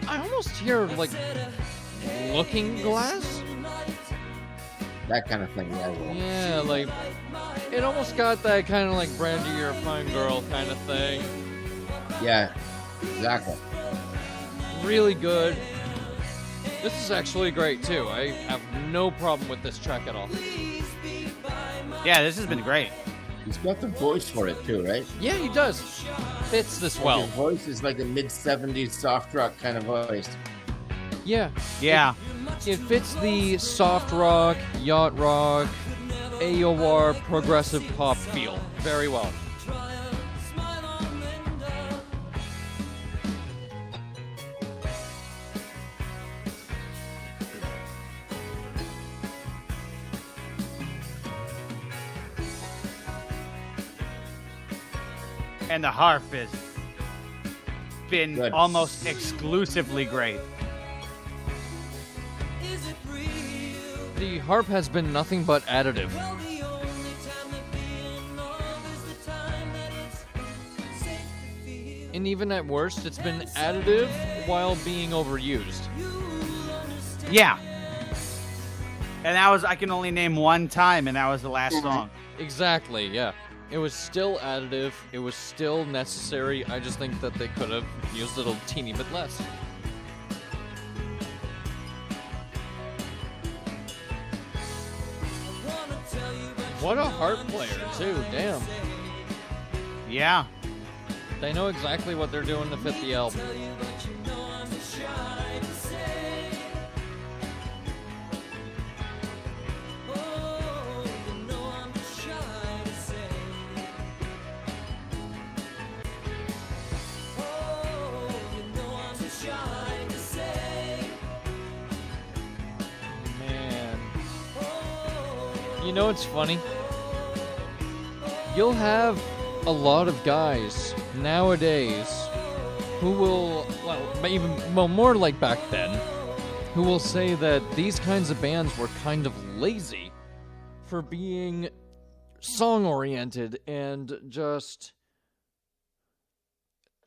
I almost hear, like, Looking Glass? That kind of thing. Yeah. Yeah, like, it almost got that kind of like Brandy, you're a fine girl kind of thing. Yeah, exactly. Really good. This is actually great too. I have no problem with this track at all. Yeah, this has been great. He's got the voice for it too, right? Yeah, he does. Fits this well. His voice is like a mid-70s soft rock kind of voice. Yeah. Yeah. It fits the soft rock, yacht rock, AOR, progressive pop feel very well. And the harp has been Good. almost exclusively great. Is it real? The harp has been nothing but additive. Well, the only time that being love is the time that it's safe to feel. And even at worst, it's been additive while being overused. Yeah. And I can only name one time, and that was the last song. Exactly, yeah. It was still additive. It was still necessary. I just think that they could have used it a teeny bit less. What a harp player, too. Damn. Yeah. They know exactly what they're doing to fit the album. You know what's funny? You'll have a lot of guys nowadays who will, more like back then, who will say that these kinds of bands were kind of lazy for being song-oriented and just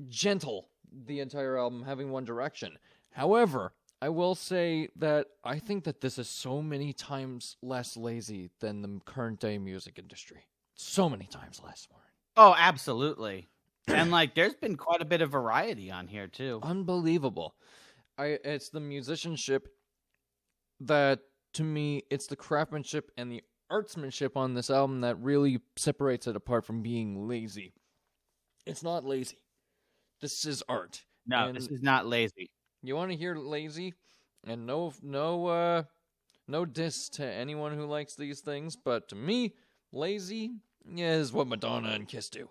gentle the entire album, having one direction. However, I will say that I think that this is so many times less lazy than the current day music industry. So many times less, Warren. Oh, absolutely. And like, there's been quite a bit of variety on here too. Unbelievable. It's the musicianship that, to me, it's the craftsmanship and the artsmanship on this album that really separates it apart from being lazy. It's not lazy. This is art. No, And this is not lazy. you want to hear lazy, and no diss to anyone who likes these things, but to me, lazy is what Madonna and Kiss do.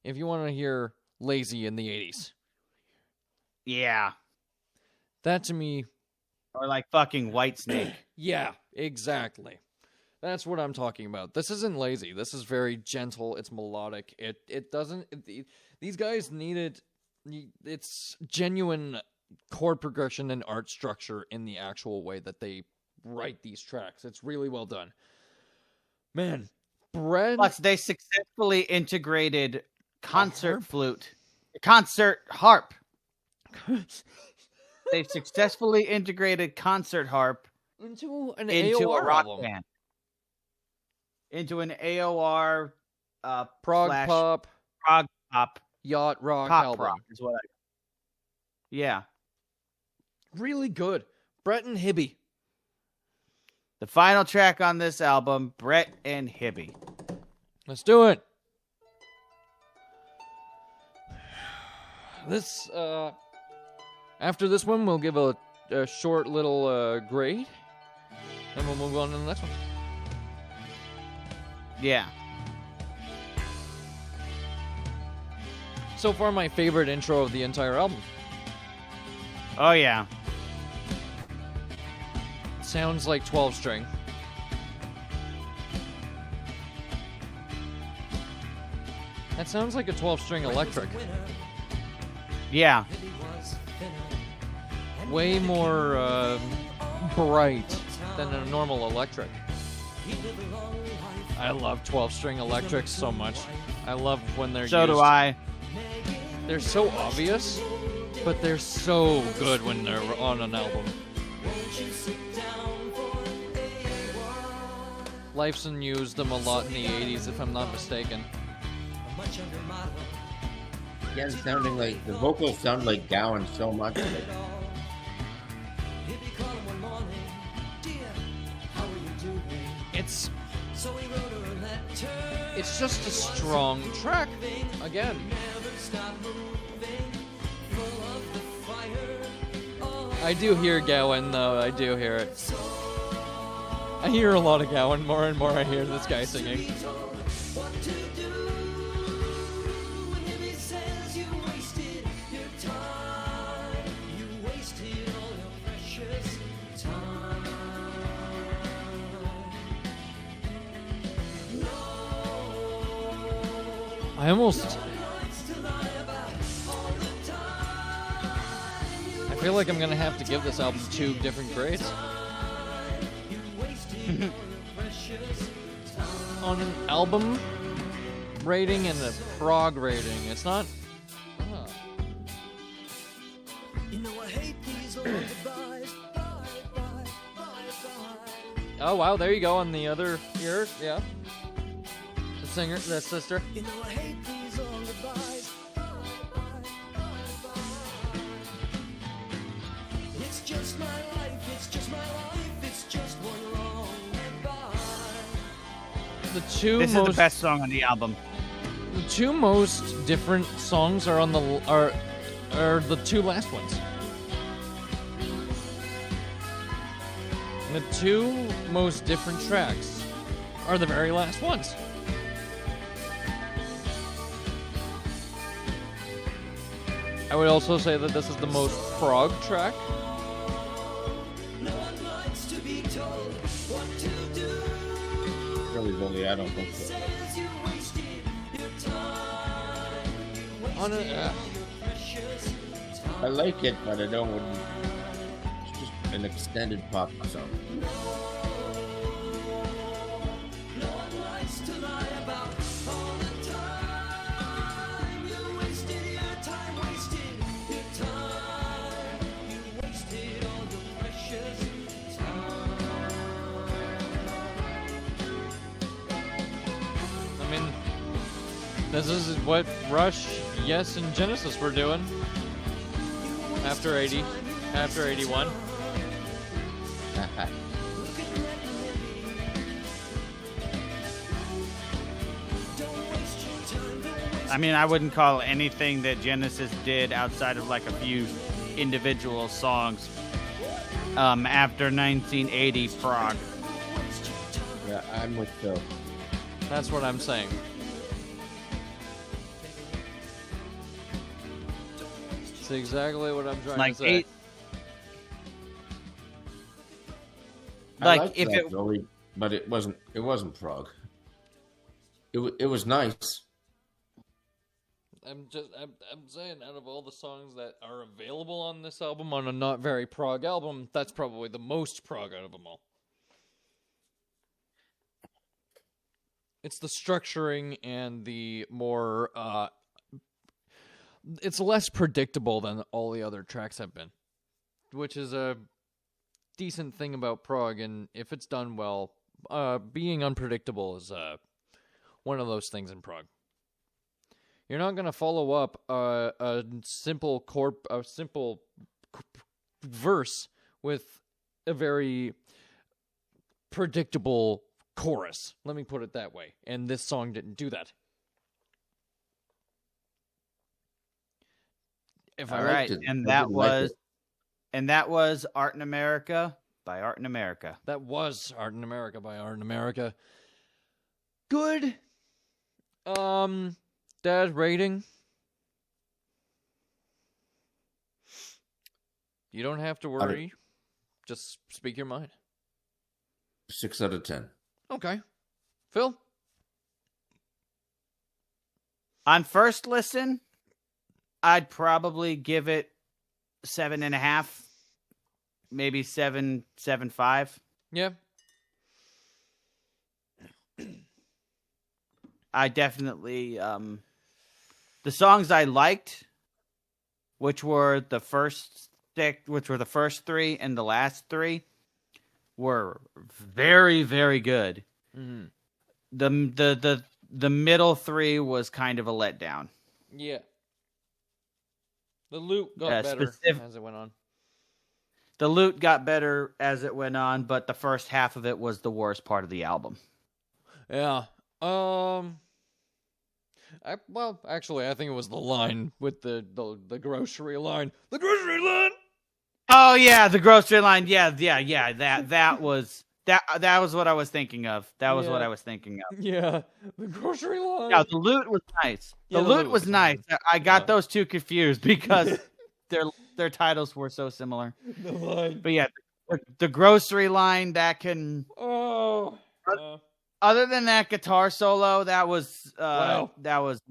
If you want to hear lazy in the 80s, Yeah. that to me, Or like fucking Whitesnake. yeah, exactly. That's what I'm talking about. This isn't lazy. This is very gentle. It's melodic. These guys needed, it's genuine chord progression and art structure in the actual way that they write these tracks. It's really well done. Man, Brett. Plus, they successfully integrated concert harp. They've successfully integrated concert harp into an into AOR a rock album. band. Into an AOR Prog slash pop, prog pop, yacht rock pop album. rock is what Yeah. Really good. Brett and Hibby. The final track on this album, Brett and Hibby. Let's do it. This, after this one, we'll give a short little grade, and we'll move on to the next one. Yeah. So far, my favorite intro of the entire album. Oh, yeah. Sounds like 12-string. That sounds like a 12-string electric. Yeah. Way more bright than a normal electric. I love 12-string electrics so much. I love when they're So used. do I. They're so obvious, but they're so good when they're on an album. Lifeson used them a lot in the 80s, if I'm not mistaken. Again, sounding like the vocals sound like Gowan so much. It's just a strong track. Again. I do hear Gowan, though. I do hear it. I hear a lot of Gowan. More and more I hear this guy singing. I feel like I'm gonna have to give this album 2 different grades. On an album rating and a prog rating, it's not. Oh wow, there you go on the other ear, yeah. The singer, the sister. This is the best song on the album. The 2 most different songs are on the are the 2 last ones. The 2 most different tracks are the very last ones. I would also say that this is the most prog track. really, I don't think so. says you wasted your time. You wasted On a, your precious I like it, but I don't. It's just an extended pop song. No one likes to lie about all the time. You wasted your time, wasted your time. You wasted all your precious I mean, this is what Rush, Yes, and Genesis were doing after 80, after 81. I mean, I wouldn't call anything that Genesis did outside of like a few individual songs after 1980 prog. Yeah, I'm with Phil. That's what I'm saying. It's exactly what I'm trying Like to say. eight, I like liked if that, it Joey, but it wasn't prog. It was nice. I'm saying, out of all the songs that are available on this album, on a not very prog album, that's probably the most prog out of them all. It's the structuring and the more, it's less predictable than all the other tracks have been, which is a decent thing about prog, and if it's done well, being unpredictable is one of those things in prog. You're not going to follow up a simple verse with a very predictable chorus. Let me put it that way. And this song didn't do that. If all I right, it. and I that didn't like was it. Art in America by Art in America. That was Art in America by Art in America. Good. Dad rating. You don't have to worry. Just speak your mind. 6 out of 10. Okay. Phil? On first listen, I'd probably give it 7.5, maybe 7.5. Yeah. I definitely the songs I liked, which were the first three and the last three, were very, very good. Mm-hmm. The middle three was kind of a letdown. Yeah. The loot got better as it went on. The loot got better as it went on, but the first half of it was the worst part of the album. Yeah. Actually, I think it was the line with the grocery line. The grocery line. Oh yeah, the grocery line. Yeah. That was what I was thinking of. Yeah, the grocery line. Yeah, the loot was nice. Yeah, The the loot loot was was nice. nice. I got Yeah. those two confused because their titles were so similar. The line. But yeah, the grocery line that can. Oh. Other than that guitar solo, that was Wow. that was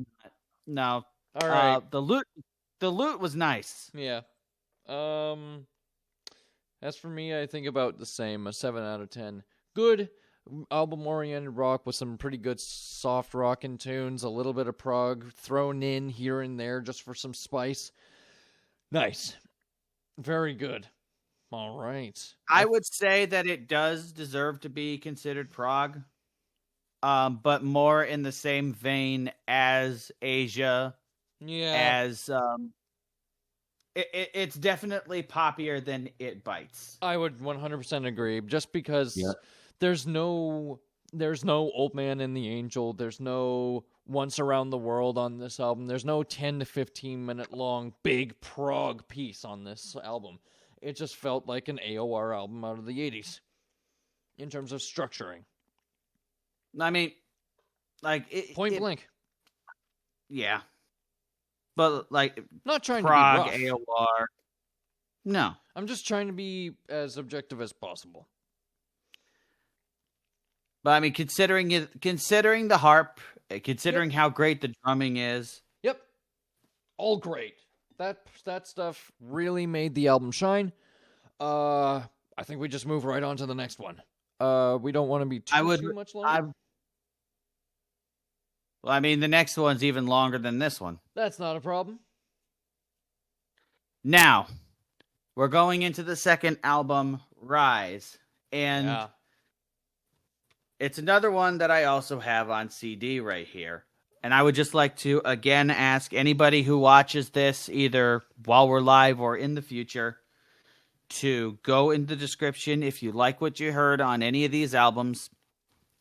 no. All right. The loot was nice. Yeah. As for me, I think about the same, a 7 out of 10. Good album-oriented rock with some pretty good soft rockin' tunes, a little bit of prog thrown in here and there just for some spice. Nice. Very good. All right. I would say that it does deserve to be considered prog, but more in the same vein as Asia, Yeah. as it's definitely poppier than It Bites. I would 100% agree, just because Yeah. there's no Old Man and the Angel, there's no Once Around the World on this album, there's no 10 to 15 minute long big prog piece on this album. It just felt like an AOR album out of the 80s in terms of structuring. I mean, like Point blank. Yeah, but like Not trying prog to be rough. AOR. No, I'm just trying to be as objective as possible. But I mean, considering the harp, considering how great the drumming is, Yep. All great. That stuff really made the album shine. I think we just move right on to the next one. We don't want to be too much longer. I mean, the next one's even longer than this one. That's not a problem. Now, we're going into the second album, Rise. And Yeah. it's another one that I also have on CD right here. And I would just like to, again, ask anybody who watches this, either while we're live or in the future, to go in the description if you like what you heard on any of these albums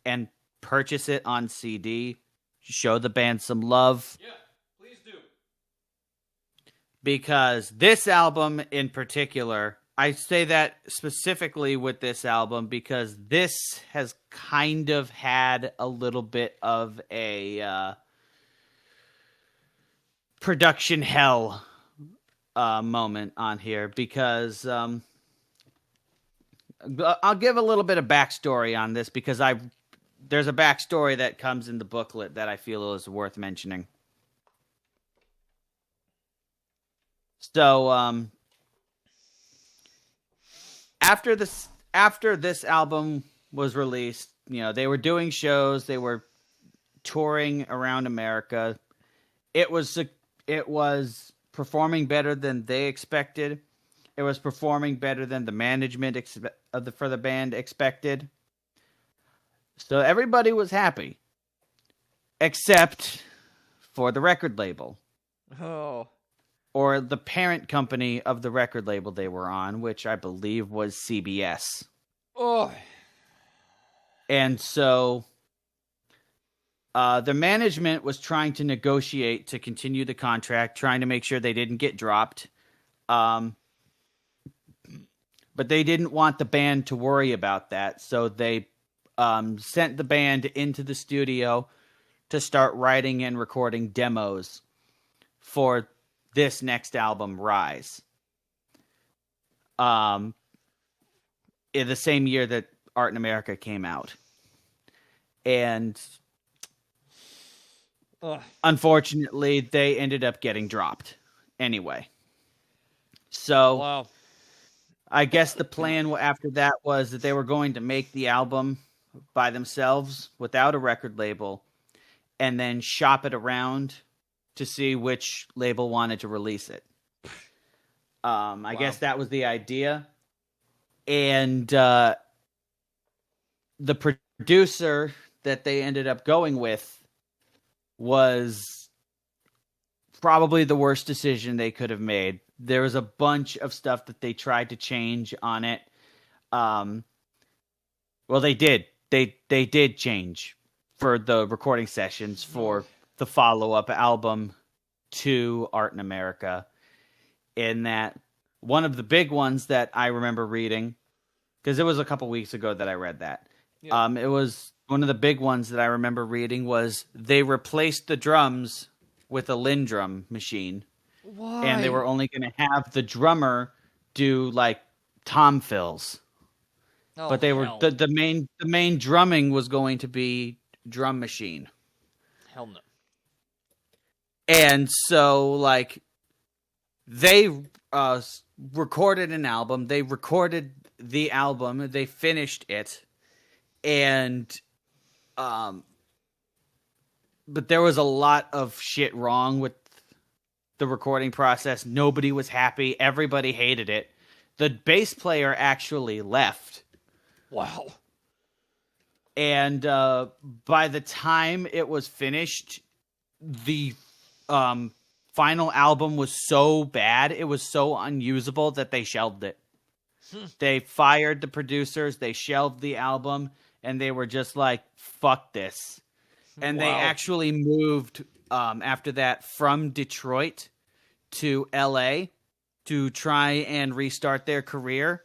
and purchase it on CD. Show the band some love. Yeah, please do. Because this album in particular, I say that specifically with this album because this has kind of had a little bit of a production hell moment on here because I'll give a little bit of backstory on this because there's a backstory that comes in the booklet that I feel is worth mentioning. So, after this album was released, they were doing shows, they were touring around America. It was performing better than they expected. It was performing better than the management for the band expected. So everybody was happy, except for the record label. Oh. Or the parent company of the record label they were on, which I believe was CBS. Oh. And so the management was trying to negotiate to continue the contract, trying to make sure they didn't get dropped. But they didn't want the band to worry about that, so they sent the band into the studio to start writing and recording demos for this next album, Rise. In the same year that Art in America came out. And unfortunately, they ended up getting dropped anyway. So Wow. I guess the plan after that was that they were going to make the album by themselves without a record label and then shop it around to see which label wanted to release it. I guess that was the idea. And the producer that they ended up going with was probably the worst decision they could have made. There was a bunch of stuff that they tried to change on it. Well, they did. They did change for the recording sessions for the follow-up album to Art in America. In that, one of the big ones that I remember reading, because it was a couple weeks ago that I read that. Yeah. It was one of the big ones that I remember reading was they replaced the drums with a Lindrum machine. Why? And they were only going to have the drummer do like tom fills. Oh, But they were hell. the main drumming was going to be drum machine. Hell no. And so like they recorded an album, they recorded the album, they finished it, and but there was a lot of shit wrong with the recording process. Nobody was happy, everybody hated it. The bass player actually left. Wow. And by the time it was finished, the final album was so bad, it was so unusable that they shelved it. They fired the producers, they shelved the album, and they were just like, fuck this. And they Wow. actually moved after that from Detroit to LA to try and restart their career.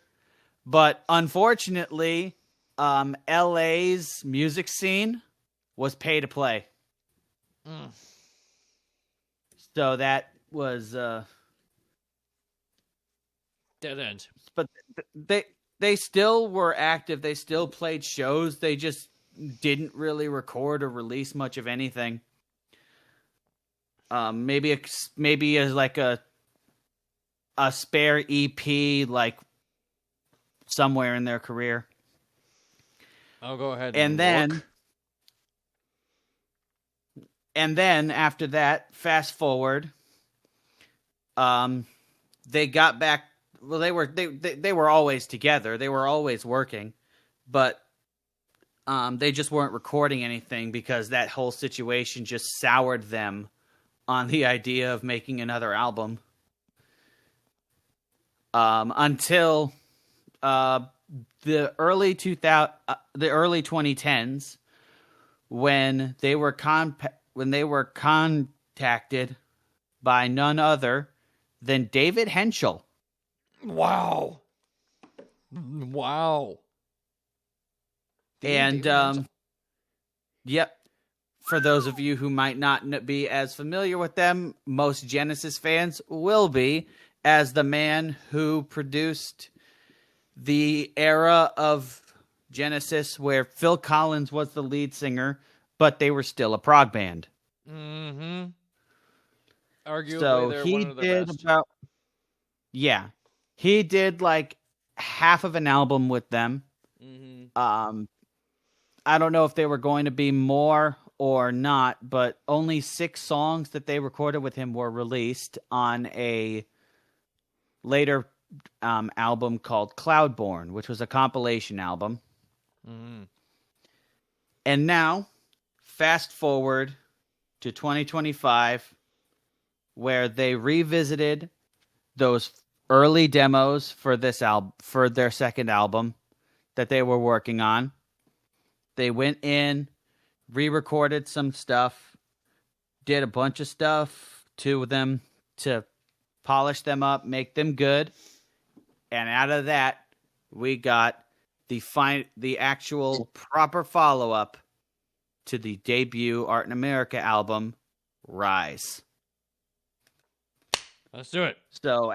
But unfortunately, LA's music scene was pay to play. Mm. So that was Dead end. but they still were active. They still played shows. They just didn't really record or release much of anything. Maybe as like a spare EP, like somewhere in their career. I'll go ahead And then after that, fast forward, they got back. Well, they were always together. They were always working, but they just weren't recording anything because that whole situation just soured them on the idea of making another album. Until the early 2010s, when they were contacted by none other than David Henschel. Wow. And yep, for those of you who might not be as familiar with them, most Genesis fans will be, as the man who produced the era of Genesis where Phil Collins was the lead singer, but they were still a prog band. Mm-hmm. Arguably, So they're he one of the did best. he did like half of an album with them. Mm-hmm. I don't know if they were going to be more or not, but only 6 songs that they recorded with him were released on a later album called Cloudborn, which was a compilation album. Mm-hmm. And now, fast forward to 2025, where they revisited those early demos for this for their second album that they were working on. They went in, re-recorded some stuff, did a bunch of stuff to them to polish them up, make them good. And out of that, we got the actual proper follow-up to the debut Art in America album, Rise. Let's do it. So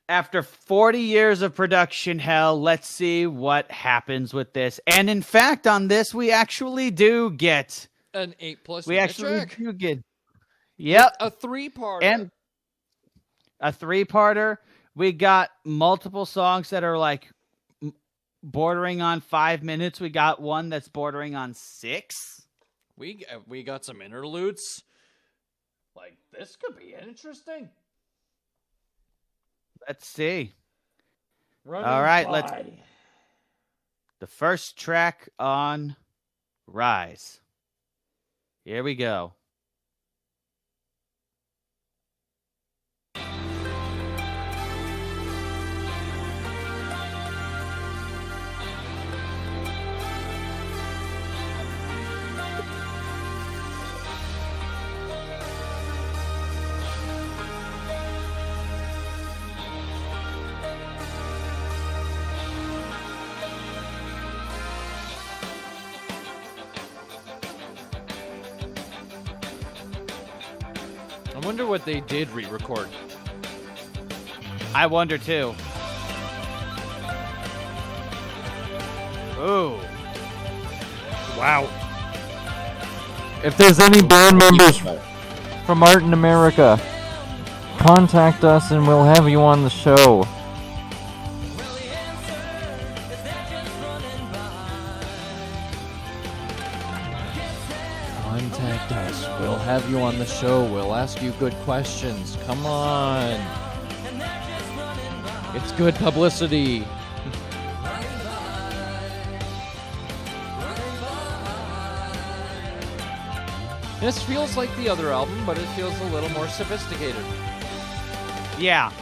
after 40 years of production hell, let's see what happens with this. And in fact, on this, we actually do get An 8+ we minute actually track. do get yep, A 3-parter. and a 3-parter. We got multiple songs that are like bordering on 5 minutes. We got one that's bordering on 6. We got some interludes. Like, this could be interesting. Let's see. Running All right, by. The first track on Rise. Here we go. I wonder what they did re-record. I wonder too. Ooh. Wow. If there's any band members from Art in America, contact us and we'll have you on the show. Well, the answer is they're just running by. Contact us. We'll have you on the show. We'll ask you good questions. Come on. And they're just running by. It's good publicity. This feels like the other album, but it feels a little more sophisticated. Yeah.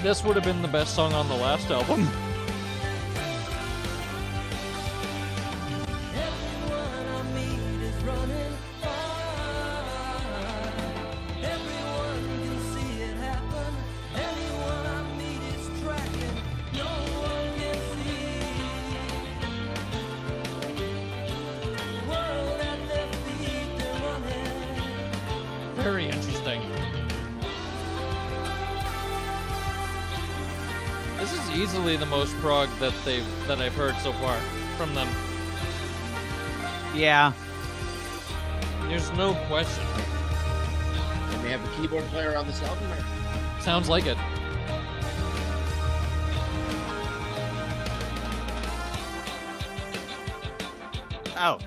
This would have been the best song on the last album. Everyone I meet is running far. Everyone can see it happen. Anyone I meet is tracking. No one can see. World at their feet, they're running. Very interesting. This is easily the most prog that I've heard so far from them. Yeah. There's no question. And they have a keyboard player on this album. Sounds like it. Oh.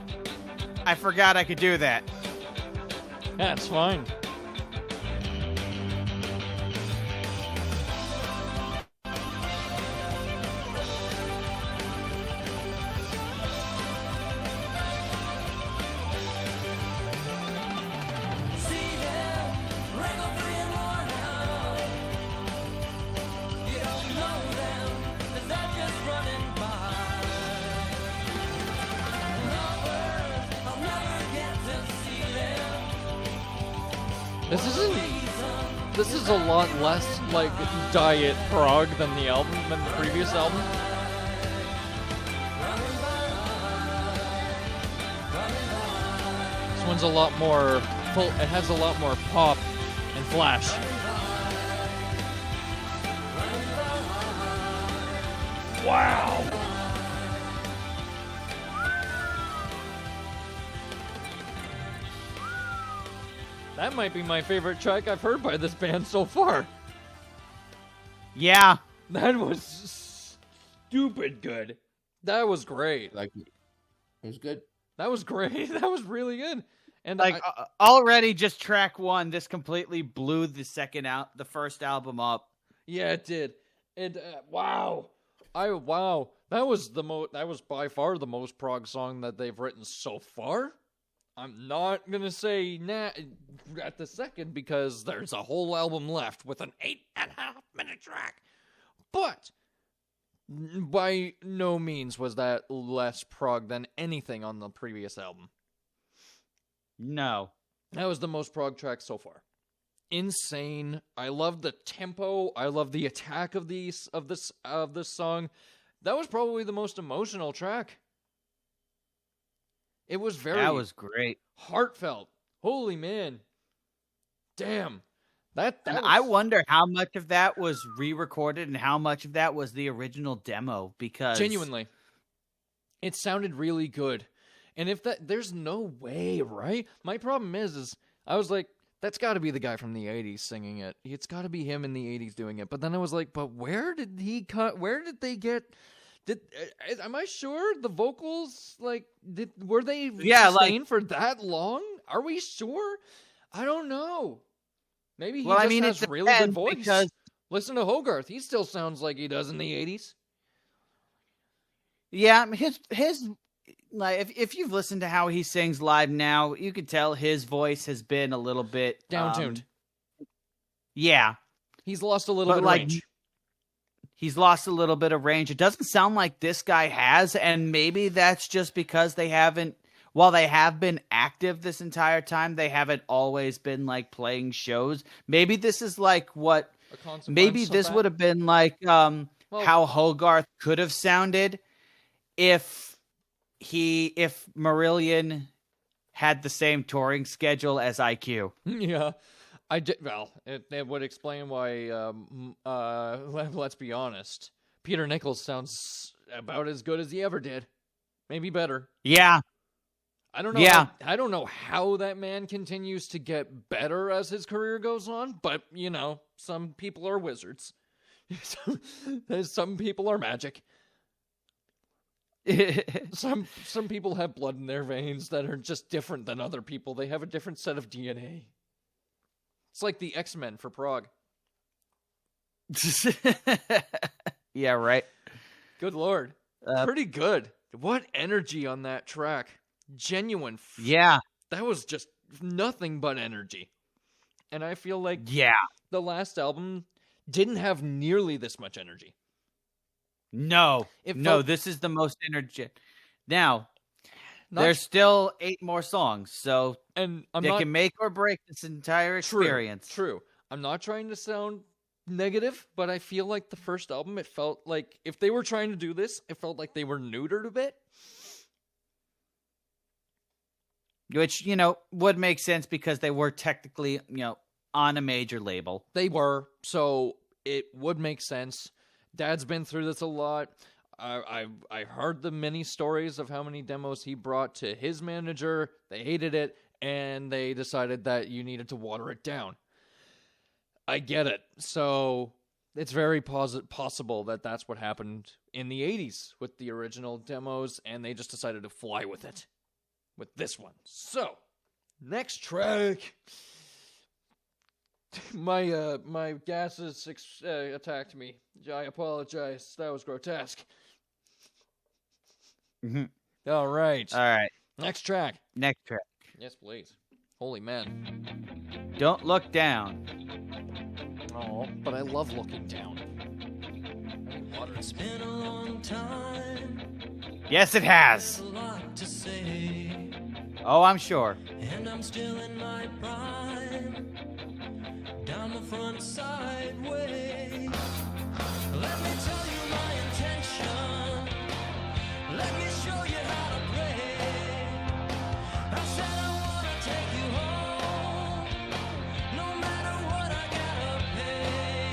I forgot I could do that. That's fine. See them, wrangle 3 and 1 out. You don't know them, 'cause they're just running by. Lovers, I'll never get to see them. This is a lot less like diet prog than the previous album. This one's a lot more full. It has a lot more pop and flash. Wow. That might be my favorite track I've heard by this band so far. Yeah. That was stupid good. That was great. Like, it was good. That was great. That was really good. And Like already just track 1, this completely blew the first album up. yeah, it did. And wow. That was by far the most prog song that they've written so far. I'm not going to say at the second because there's a whole album left with an 8.5-minute track. But by no means was that less prog than anything on the previous album. No. That was the most prog track so far. Insane. I love the tempo. I love the attack of this song. That was probably the most emotional track. It was That was great. heartfelt. Holy man. Damn. That And was, I wonder how much of that was re-recorded and how much of that was the original demo, because genuinely, it sounded really good. And if there's no way, right? My problem is I was like, that's got to be the guy from the 80s singing it. It's got to be him in the 80s doing it. But then I was like, but where did he cut? Where did they get? Am I sure the vocals were they sustained for that long? Are we sure? I don't know. Maybe he has it really good depends, voice. because Listen to Hogarth. He still sounds like he does in the 80s. yeah, his like if you've listened to how he sings live now, you can tell his voice has been a little bit Down-tuned. Yeah, He's lost a little but bit of like range. he's lost a little bit of range. It doesn't sound like this guy has, and maybe that's just because they haven't. While they have been active this entire time, they haven't always been like playing shows. Maybe this is like what. A consequence Maybe of this that? would have been like how Hogarth could have sounded if Marillion had the same touring schedule as IQ. Yeah, I did. Well, it would explain why. Let's be honest. Peter Nichols sounds about as good as he ever did, maybe better. Yeah. I don't know. Yeah. I don't know how that man continues to get better as his career goes on, but some people are wizards. Some people are magic. Some people have blood in their veins that are just different than other people. They have a different set of DNA. It's like the X-Men for prog. Yeah, right. Good Lord. Pretty good. What energy on that track. Genuine. Yeah. That was just nothing but energy. And I feel like Yeah. the last album didn't have nearly this much energy. No, It no, felt- this is the most energetic. Now, Not- there's still 8 more songs, so and I'm they not can make or break this entire experience. True. I'm not trying to sound negative, but I feel like the first album, it felt like if they were trying to do this, it felt like they were neutered a bit. Which, would make sense because they were technically, on a major label. They were, so it would make sense. Dad's been through this a lot. I heard the many stories of how many demos he brought to his manager. They hated it, and they decided that you needed to water it down. I get it. So it's very possible that that's what happened in the 80s with the original demos, and they just decided to fly with it with this one. So, next track. My gases attacked me. I apologize. That was grotesque. Mhm. All right. All right, Next track. next track. Yes, please. Holy man. Don't Look Down. Oh, but I love looking down. I need water. It's been a long time, Yes, it has. a lot to say, Oh, I'm sure. and I'm still in my prime. Down the front sideways. Let me tell you my intention. Let me show you how to play. I said I wanna take you home, no matter what I gotta pay.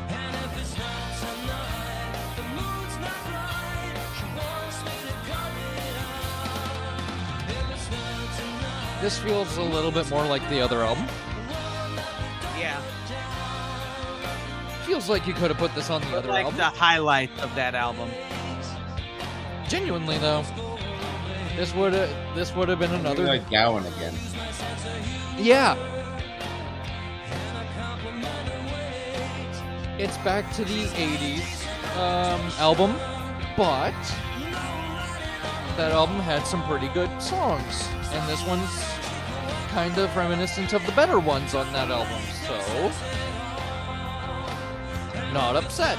And if it's not tonight, the mood's not right. She wants me to cut it out. If it's not tonight. This feels a little bit more like the other album. Yeah. Feels like you could have put this on the other Like album. the highlights of that album. Genuinely though, this would have been another. Like Gowan again. Yeah. It's back to the 80s album, but that album had some pretty good songs, and this one's kind of reminiscent of the better ones on that album, so not upset.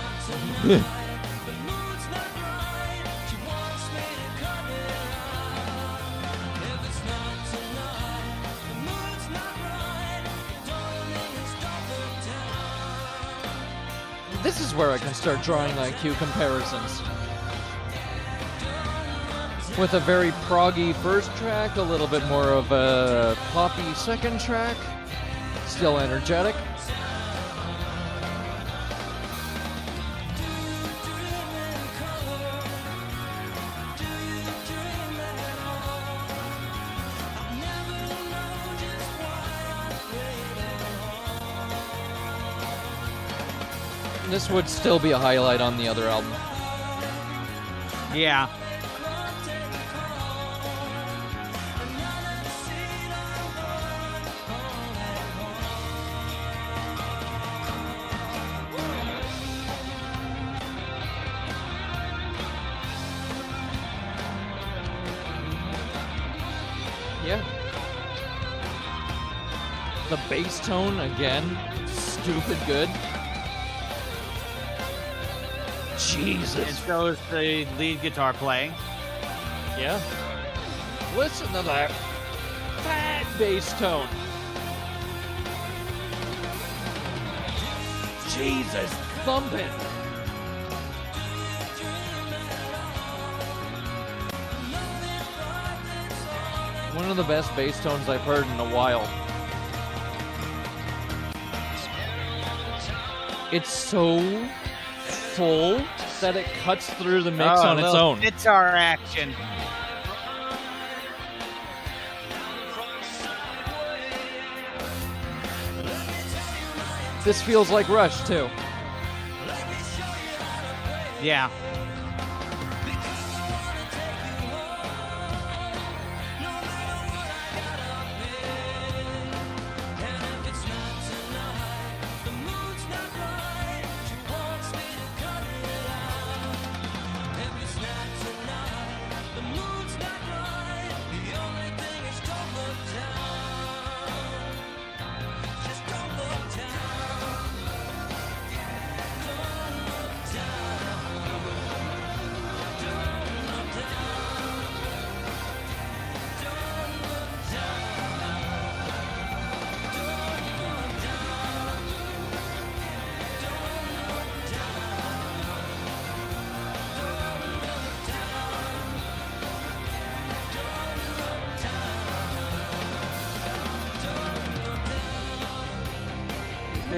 This is where I can start drawing IQ comparisons. With a very proggy first track, a little bit more of a poppy second track, still energetic. This would still be a highlight on the other album. Yeah. Yeah. The bass tone, again, stupid good. And Jesus. so is the lead guitar playing. Yeah. Listen to that fat bass tone. Jesus, thumping. One of the best bass tones I've heard in a while. It's so full that it cuts through the mix Oh, on a its little own. guitar action. This feels like Rush, too. Yeah.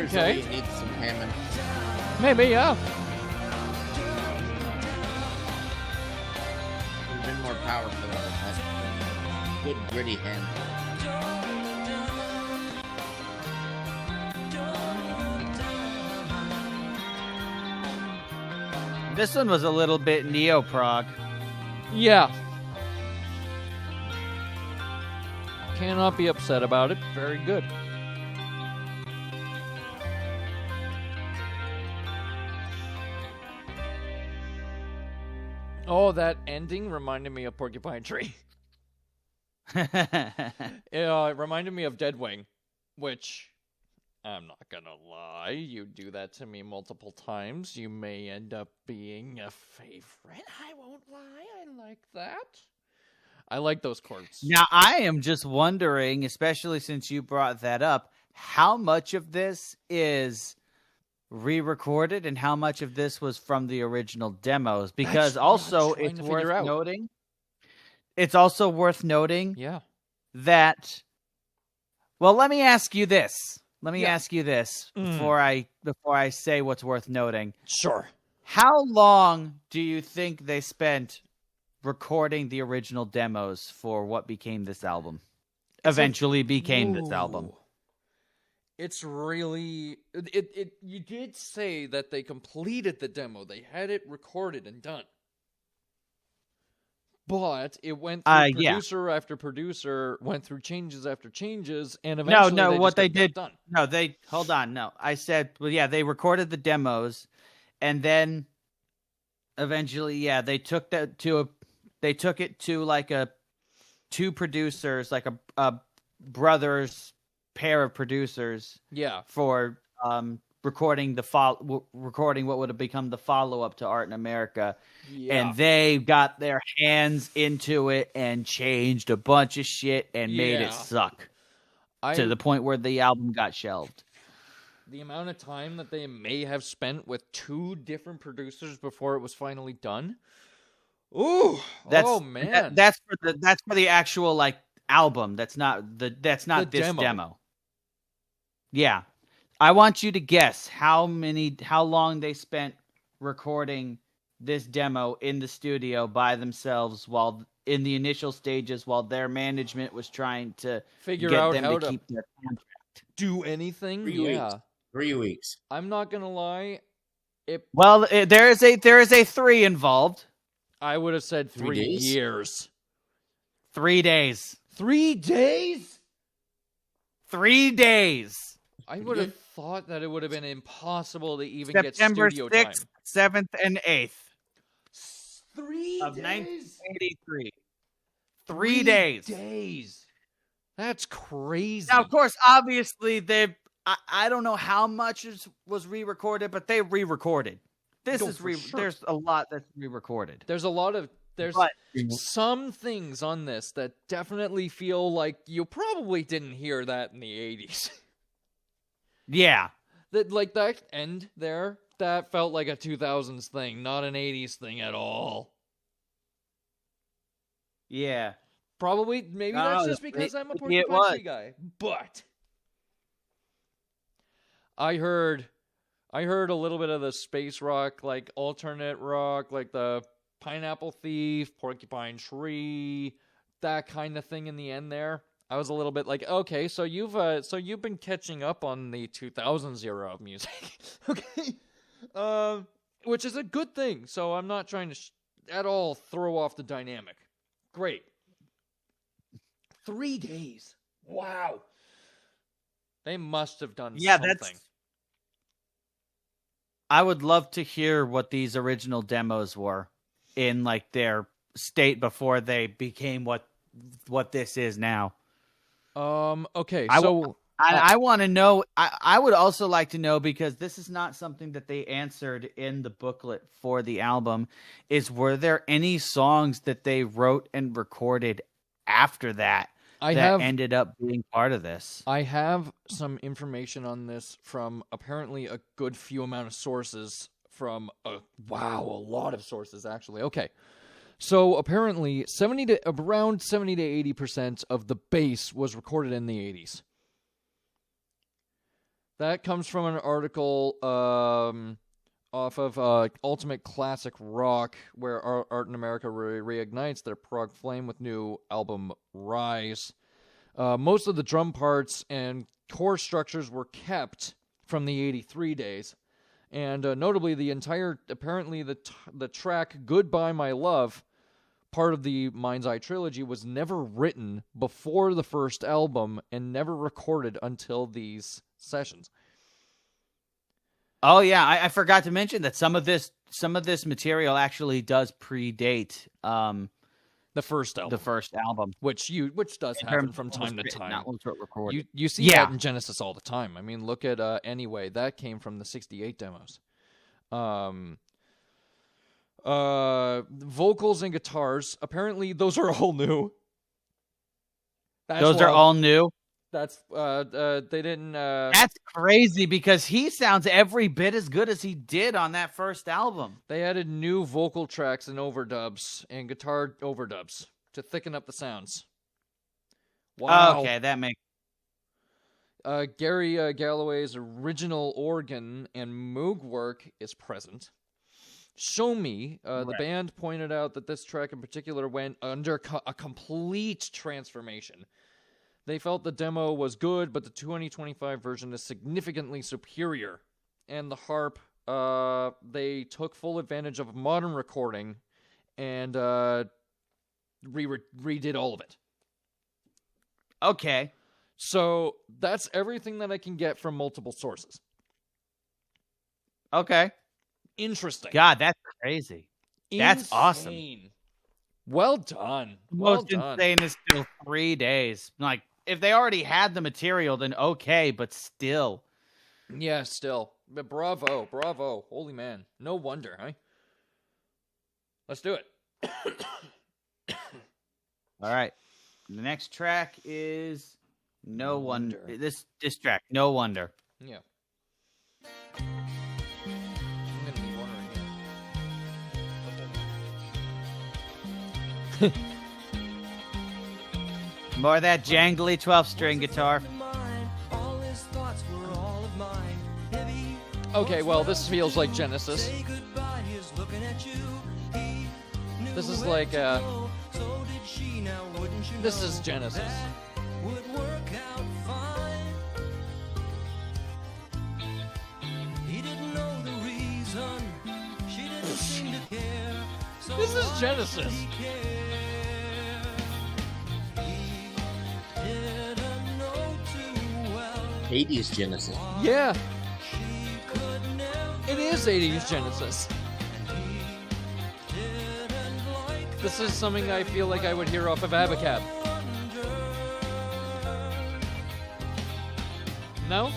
Here's Okay. where you need some Hammond. Maybe, yeah. Would have been more powerful if it had good gritty hand. This one was a little bit neo-prog. Yeah. Cannot be upset about it. Very good. Oh, that ending reminded me of Porcupine Tree. It reminded me of Deadwing, which I'm not gonna lie, you do that to me multiple times. You may end up being a favorite. I won't lie, I like that. I like those chords. Now, I am just wondering, especially since you brought that up, how much of this is re-recorded and how much of this was from the original demos? Because That's what I'm also trying it's to worth figure out. noting. It's also worth noting Yeah. that. Well, let me ask you this. Let me Yeah. ask you this Mm. before I say what's worth noting. Sure. How long do you think they spent recording the original demos for what became this album? Eventually became this album. Ooh. It's really it you did say that they completed the demo. They had it recorded and done. But it went through Yeah. producer after producer, went through changes after changes, and No, eventually no, they what just they got that did. done. No, they hold on. No, I said, well, yeah, they recorded the demos, and then eventually, yeah, they took that to they took it to like two producers, like a brothers pair of producers Yeah. for recording recording what would have become the follow up to Art in America. Yeah. And they got their hands into it and changed a bunch of shit and made Yeah. it suck I to the point where the album got shelved. the amount of time that they may have spent with two different producers before it was finally done. Ooh, oh man. That's for the actual like album. That's not The this demo. demo. Yeah. I want you to guess how long they spent recording this demo in the studio by themselves while in the initial stages while their management was trying to Figure get out them how to to keep their contract. do anything. 3 Yeah. weeks. 3 weeks. I'm not gonna lie. Well, there is a 3 involved. I would have said 3 3 days? years. 3 days. 3 days? 3 days. I Pretty would have good. thought that it would have been impossible to even September get studio 6th, time. 7th, and 8th 3 of days? 1983. 3 days. Days. That's crazy. Now, of course, obviously, I don't know how much was re-recorded, but they re-recorded. This Oh, is for sure. There's a lot that's re-recorded. There's But- some things on this that definitely feel like you probably didn't hear that in the 80s. Yeah. that end there, that felt like a 2000s thing, not an 80s thing at all. Yeah. Probably, maybe No, that's no, just because I'm a maybe it Porcupine was. Tree guy. But I heard a little bit of the space rock, like alternate rock, like the Pineapple Thief, Porcupine Tree, that kind of thing in the end there. I was a little bit like, okay, so you've been catching up on the 2000s era of music, okay, which is a good thing. So I'm not trying to at all throw off the dynamic. Great. 3 days. Wow. They must have done Yeah, something. I would love to hear what these original demos were in like their state before they became what this is now. Okay, I so I want to know. I would also like to know, because this is not something that they answered in the booklet for the album, is were there any songs that they wrote and recorded after that that ended up being part of this? I have some information on this from apparently a good few amount of sources from a lot of sources actually. Okay. So apparently around 70 to 80% of the bass was recorded in the 80s. That comes from an article off of Ultimate Classic Rock, where Art in America reignites their prog flame with new album Rise. Most of the drum parts and core structures were kept from the 83 days. And notably, apparently the track Goodbye My Love, part of the Mind's Eye trilogy, was never written before the first album and never recorded until these sessions. Oh yeah, I forgot to mention that some of this material actually does predate The first album. Which does happen from time to time. Not recorded. You see that in Genesis all the time. I mean, look at Anyway. That came from the 68 demos. Vocals and guitars. Apparently, those are all new. Those are all new? That's, they didn't... That's crazy because he sounds every bit as good as he did on that first album. They added new vocal tracks and overdubs and guitar overdubs to thicken up the sounds. Wow. Okay, that makes... Gary Galloway's original organ and Moog work is present. Show Me, the band pointed out that this track in particular went under a complete transformation. They felt the demo was good, but the 2025 version is significantly superior. And the harp, they took full advantage of modern recording and redid all of it. Okay. So that's everything that I can get from multiple sources. Okay. Interesting. God, that's crazy. That's awesome. Well done. Well Most insane is still 3 days. Like, if they already had the material, then okay, but still. Yeah, still. But bravo. Holy man. No wonder, huh? Let's do it. All right. The next track is No Wonder. This track, No Wonder. Yeah. I'm going to be wondering again. More of that jangly 12-string guitar. Okay, well, this feels like Genesis. This is like, this is Genesis. This is Genesis. '80s Genesis. Yeah. It is 80s Genesis. This is something I feel like I would hear off of Abacab. No?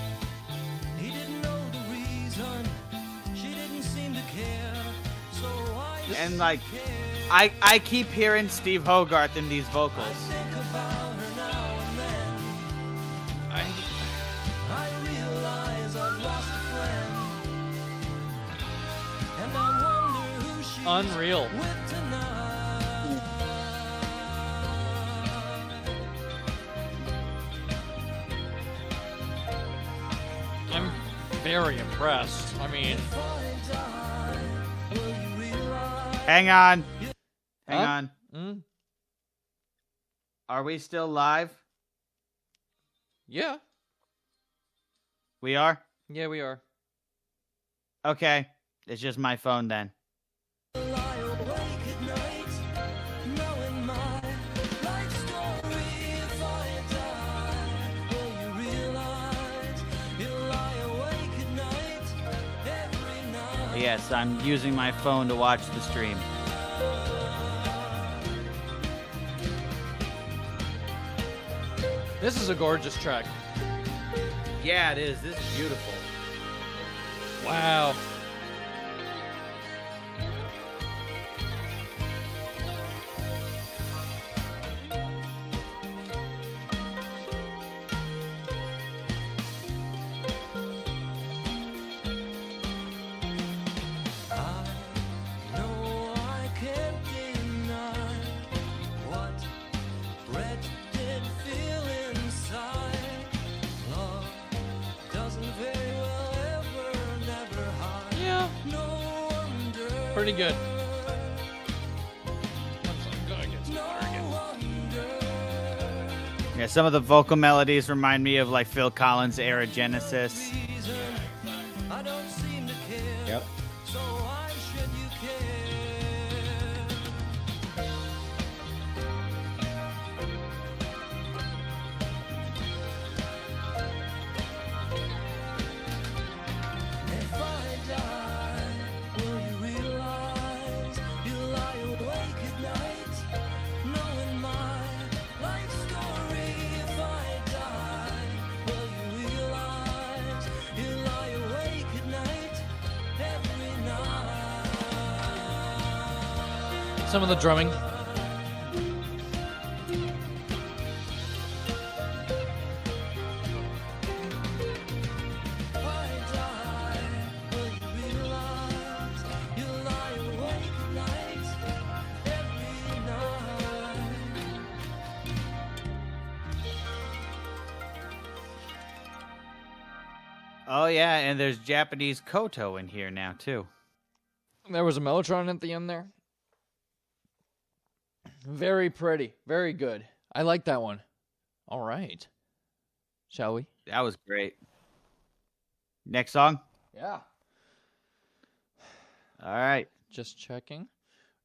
And like, I keep hearing Steve Hogarth in these vocals. Unreal. I'm very impressed. I mean... Hang on. Hang Huh? on. Mm? Are we still live? Yeah. We are? Yeah, we are. Okay. It's just my phone then. Yes, I'm using my phone to watch the stream. This is a gorgeous track. Yeah, it is. This is beautiful. Wow. Doesn't Pretty good. I'm gonna get some water again. Yeah, some of the vocal melodies remind me of like Phil Collins era Genesis. I don't seem to care. Yep. So why should you care? If I die, will you realize you lie awake at night, knowing my life story? If I die, will you realize you lie awake at night, every night? Some of the drumming. If I die, will you realize you lie awake at night, every night? Oh yeah, and there's Japanese koto in here now too. There was a mellotron at the end there. Very pretty. Very good. I like that one. All right. Shall we? That was great. Next song. Yeah. All right. Just checking.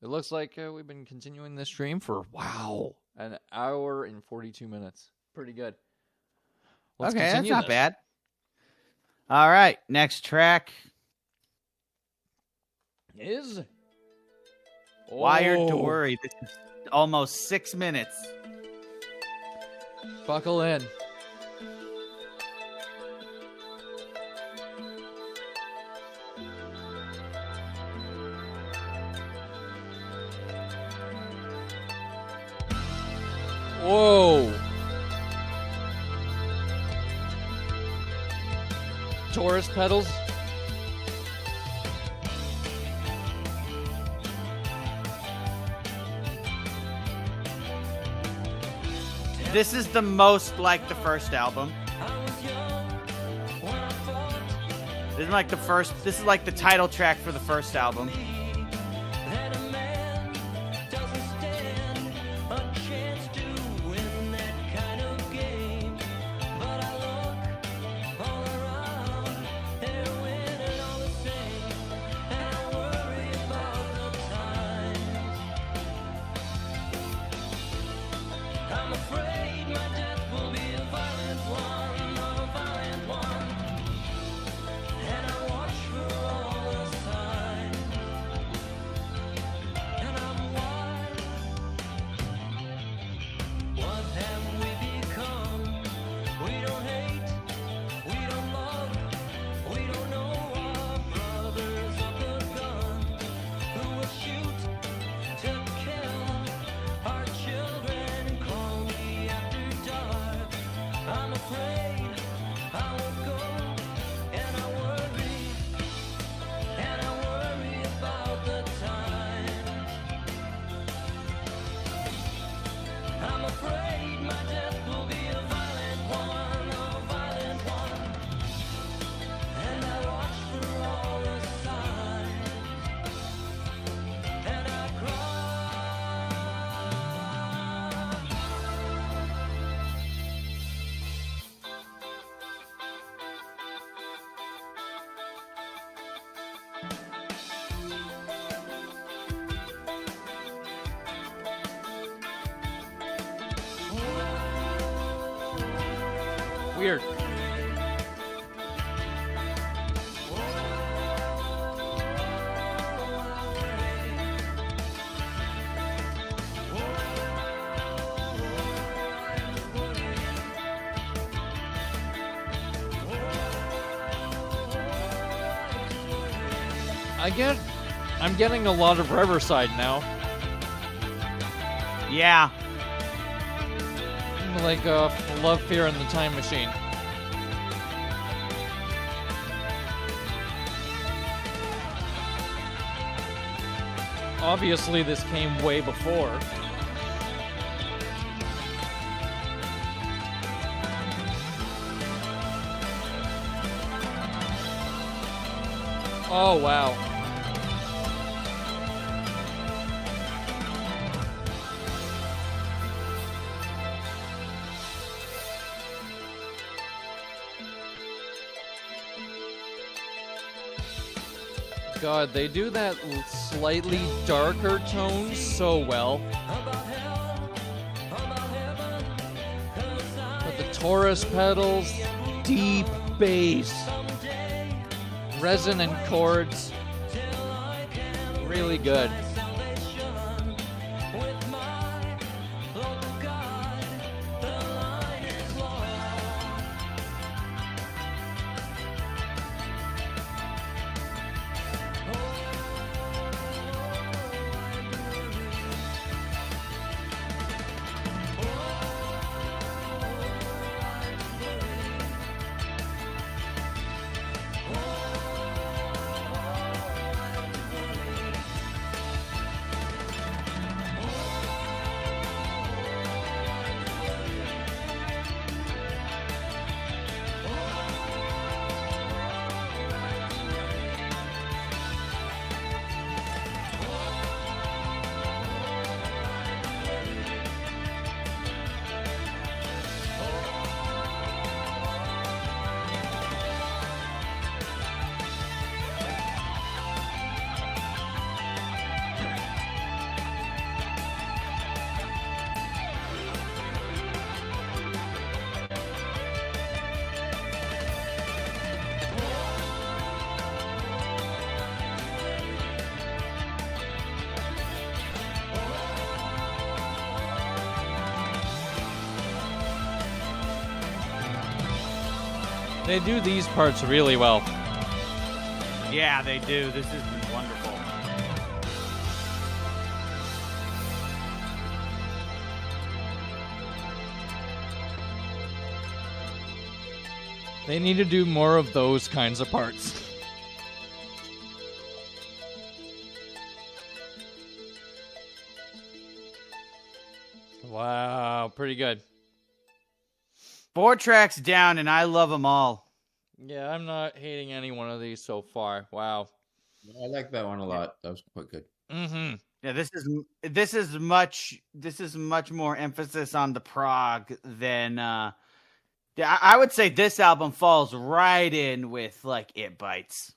It looks like we've been continuing this stream for, wow, an hour and 42 minutes. Pretty good. Let's Okay, that's continue not this. bad. All right, next track. Is Wired to Oh, Worry. This is almost 6 minutes. Buckle in. Whoa. Taurus pedals. This is the most like the first album. This is like the first. This is like the title track for the first album. That a man doesn't stand a chance to win that kind of game. But I look all around, they're winning all the same, and I worry about the times. I'm afraid my death will be a violent one, and I watch for all the signs. And I'm wide. What have we become? We don't hate, we don't love, we don't know our brothers of the gun who will shoot to kill our children and call me after dark. I'm afraid I won't go, and I worry about the time. I'm afraid my death will be a violent one, and I watch for all the signs, and I cry. Weird. I'm getting a lot of Riverside now. Yeah. Like Love, Fear, and the Time Machine. Obviously, this came way before. Oh, wow. god, they do that slightly darker tone so well. With the Taurus pedals, deep bass, resonant chords, really good. They do these parts really well. Yeah, they do. This is wonderful. They need to do more of those kinds of parts. Wow, pretty good. 4 tracks down, and I love them all. Yeah, I'm not hating any one of these so far. Wow. I like that one a lot. That was quite good. Mm-hmm. Yeah, this is much more emphasis on the prog than I would say this album falls right in with like It Bites.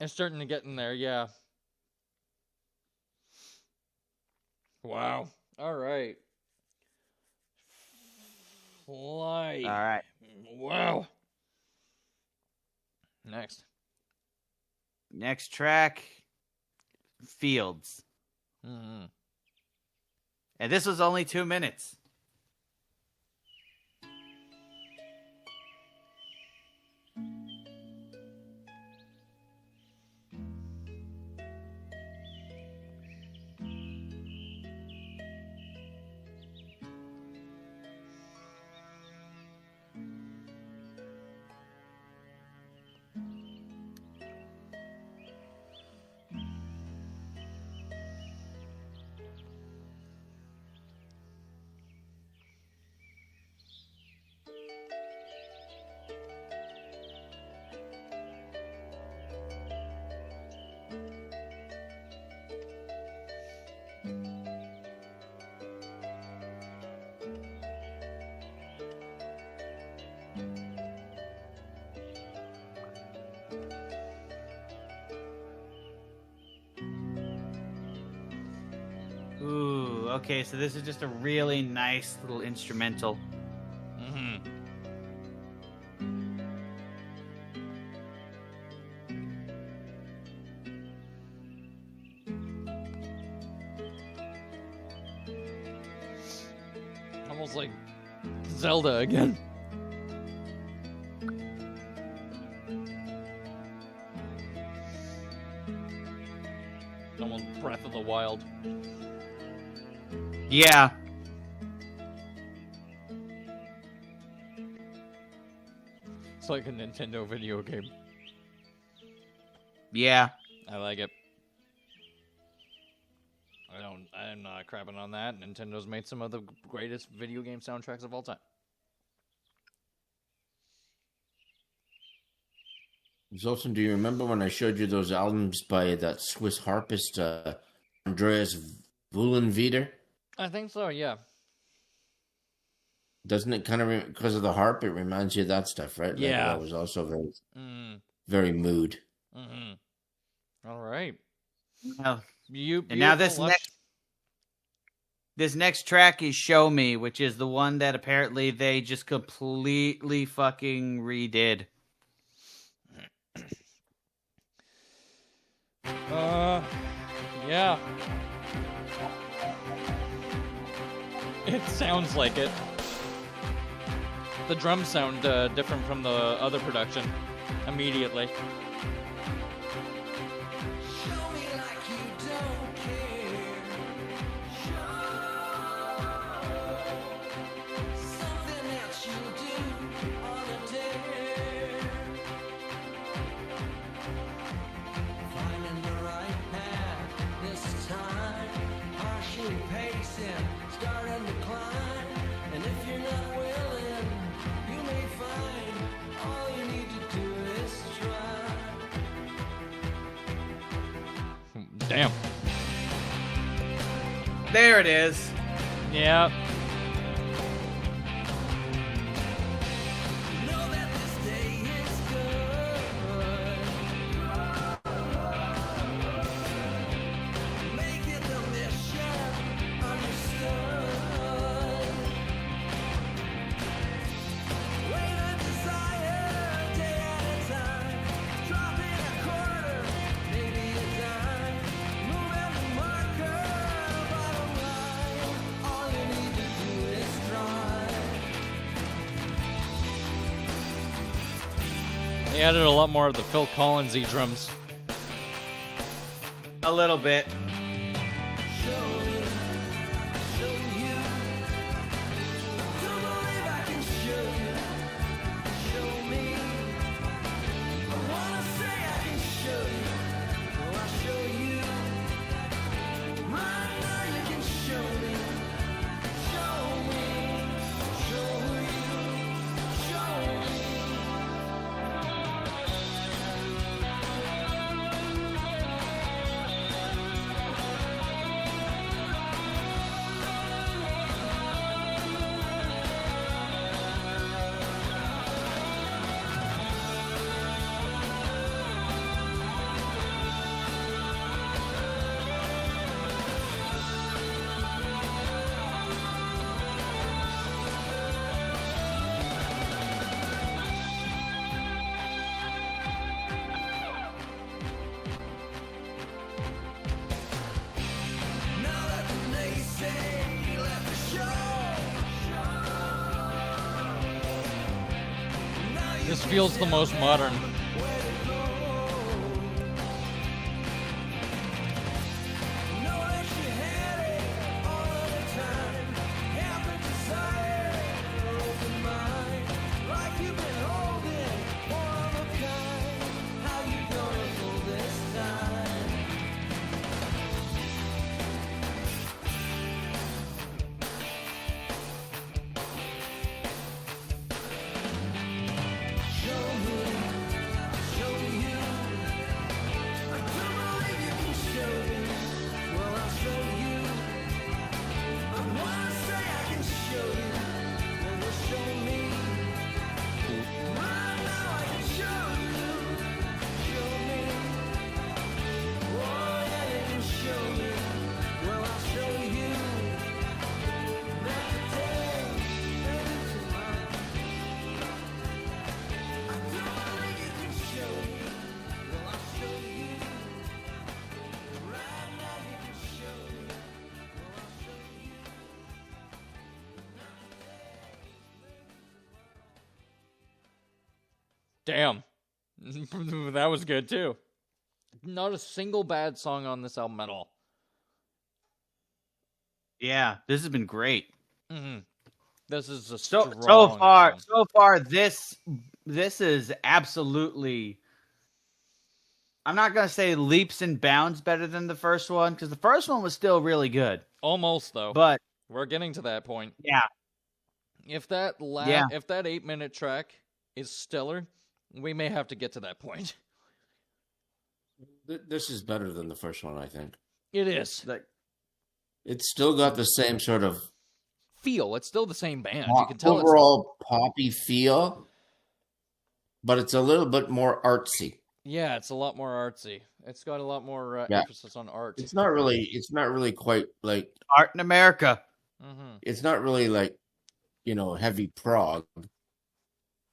It's starting to get in there, yeah. Wow. All right. Fly. All right. Wow. Next track, Fields. Mm-hmm. And this was only 2 minutes. Ooh, okay, so this is just a really nice little instrumental. Mm-hmm. Almost like Zelda again. Almost Breath of the Wild. Yeah. It's like a Nintendo video game. Yeah. I like it. I'm not crapping on that. Nintendo's made some of the greatest video game soundtracks of all time. Zoltan, do you remember when I showed you those albums by that Swiss harpist, Andreas Wullenweder? I think so, yeah. Doesn't it kind of, because of the harp, it reminds you of that stuff, right? Yeah. Like, that was also very, Mm. very mood. Mm-hmm. All right. Now, You and now beautiful, this next track is "Show Me," which is the one that apparently they just completely fucking redid. Yeah. It sounds like it. The drums sound different from the other production immediately. Show me like you don't care. Show something that you do on a dare. Finding the right path this time. Partially pacing, starting to climb. And if you're not willing, you may find all you need to do is try. Damn. There it is. Yeah. Know that this day is good. Make it the mission understood. Wait a desire day at a time. Dropping a quarter, maybe a dime. Moving the marker, bottom line. All you need to do is try. They added a lot more of the Phil Collins-y drums. A little bit. Show you. Don't believe I can show you. Show me. I wanna say I can show you. Well, I'll show you. Right now you can show me. Show me. Show you. Show me. Now that the naysay left the show. Now you This feels the most modern. know that you had it all of the time. Have the desire, open mind, like you've been holding one of a kind. How you gonna fool this time? Show me, show you. I don't believe you can show me. Well, I'll show you. I wanna say I can show you. Well, just show me. Right now I can show you. Show me. Oh, yeah, you can show me. Well, I'll show you. Not today, maybe tomorrow. I don't believe you can show me. Well, I'll show you. Right now you can show me. Well, I'll show you. Damn. That was good too. Not a single bad song on this album at all. Yeah, this has been great. Mm-hmm. This is a So strong album. this is absolutely. I'm not gonna say leaps and bounds better than the first one because the first one was still really good, Almost though. but We're getting to that point. yeah, If that Yeah. if that 8-minute track is stellar, we may have to get to that point. This is better than the first one, I think. It is. like It's still got the same sort of Feel. It's still the same band. You can tell overall poppy feel, but it's a little bit more artsy. Yeah, it's a lot more artsy. It's got a lot more Yeah. emphasis on art. It's not really quite like, Art in America. Mm-hmm. it's not really like, heavy prog,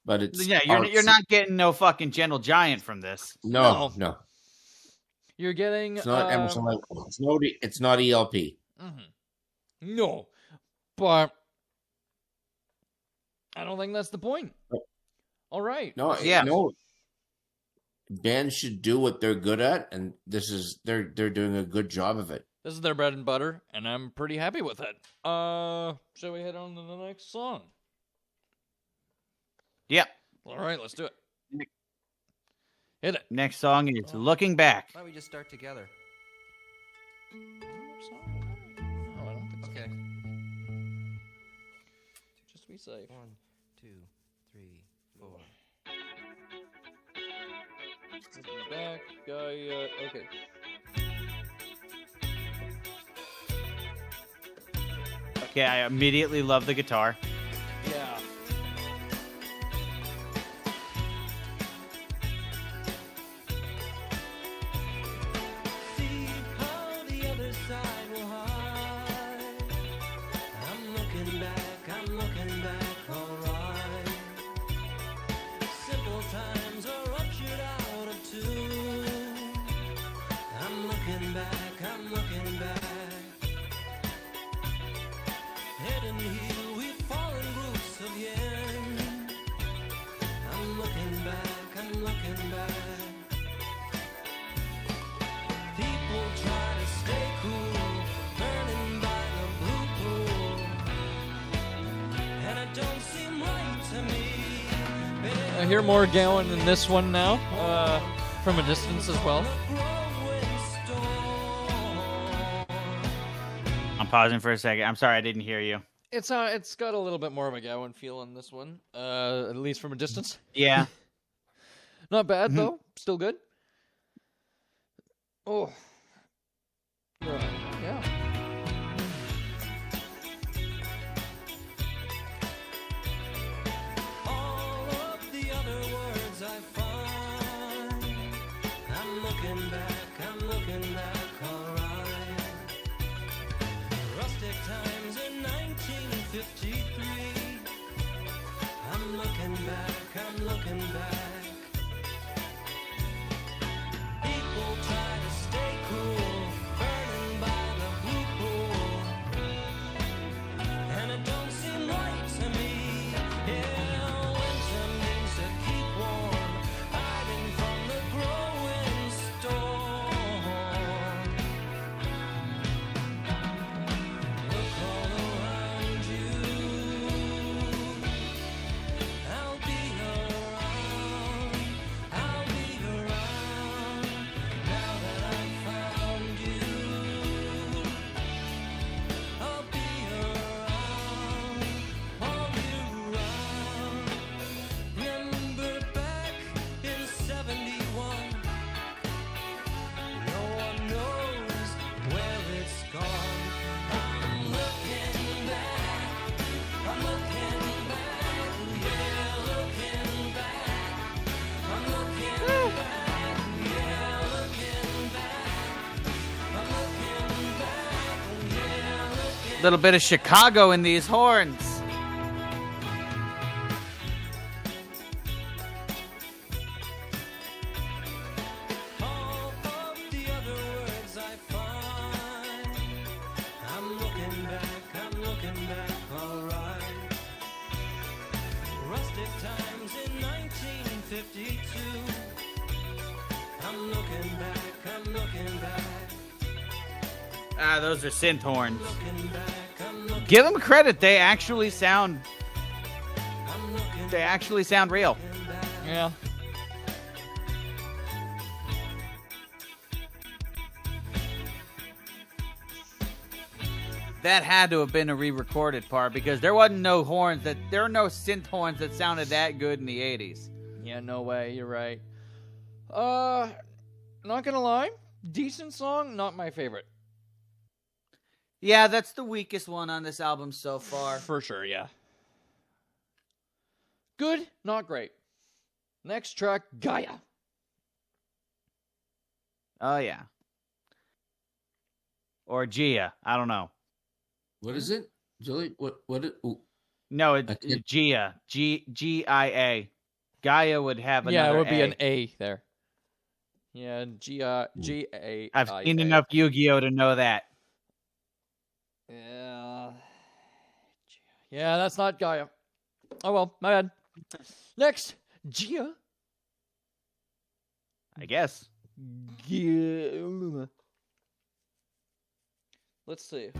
but it's Yeah, you're artsy. not getting no fucking Gentle Giant from this. No. You're getting It's not Emerson Lake. It's not ELP. No, but I don't think that's the point. All right. No, Yeah. no. Bands should do what they're good at, and they're doing a good job of it. This is their bread and butter, and I'm pretty happy with it. Shall we head on to the next song? Yep. All right, let's do it. Hit it. Next song is Looking Back. Why don't we just start together? No, I don't think so. Okay. Just to be safe. 1, 2, 3, 4. Back, guy, okay. Okay, I immediately love the guitar. Yeah. See how the other side will hide. I'm looking back, alright. Simple times are upshoot out of tune. I'm looking back. Head and heel, we fall in groups of yen. I'm looking back. People try to stay cool, burning by the blue pool, and it don't seem right to me. I hear more Gowan in this one now, from a distance as well. I'm pausing for a second. I'm sorry I didn't hear you. It's got a little bit more of a Gowan feel in this one, at least from a distance. Yeah. Not bad though, still good. Oh, yeah. All of the other words I find, I'm looking back, alright. Rustic times in 1953. I'm looking back. People try to stay cool, burning by the blue pool, and it don't seem right to me. Yeah, winter means to keep warm, hiding from the growing storm. Look all around you. I'll be around. Now that I've found you. I'll be around, all year round. Remember back in 71, no one knows where it's gone. I'm looking back, yeah, looking back. I'm looking back, yeah, looking back. I'm looking back, yeah, looking. Little bit of Chicago in these horns. All of the other words I find, I'm looking back, alright. Rustic times in 1952. I'm looking back, Those are synth horns. looking back, I'm looking, Give them credit. They actually sound I'm looking real. back. Yeah. That had to have been a re-recorded part because there were no synth horns that sounded that good in the 80s. Yeah, no way, you're right. Not gonna lie, decent song, not my favorite. Yeah, that's the weakest one on this album so far. For sure, yeah. Good, not great. Next track, Gaia. Oh yeah. Or Gia. I don't know. What is it, Julie? Ooh, No, I can't- Gia. Gia. Gaia would have another Yeah, it would be A. an A there. Yeah, G-A-I. I've seen enough Yu-Gi-Oh to know that. Yeah. Yeah, that's not Gaia. Oh well, my bad. Next, Gia. I guess. Let's see.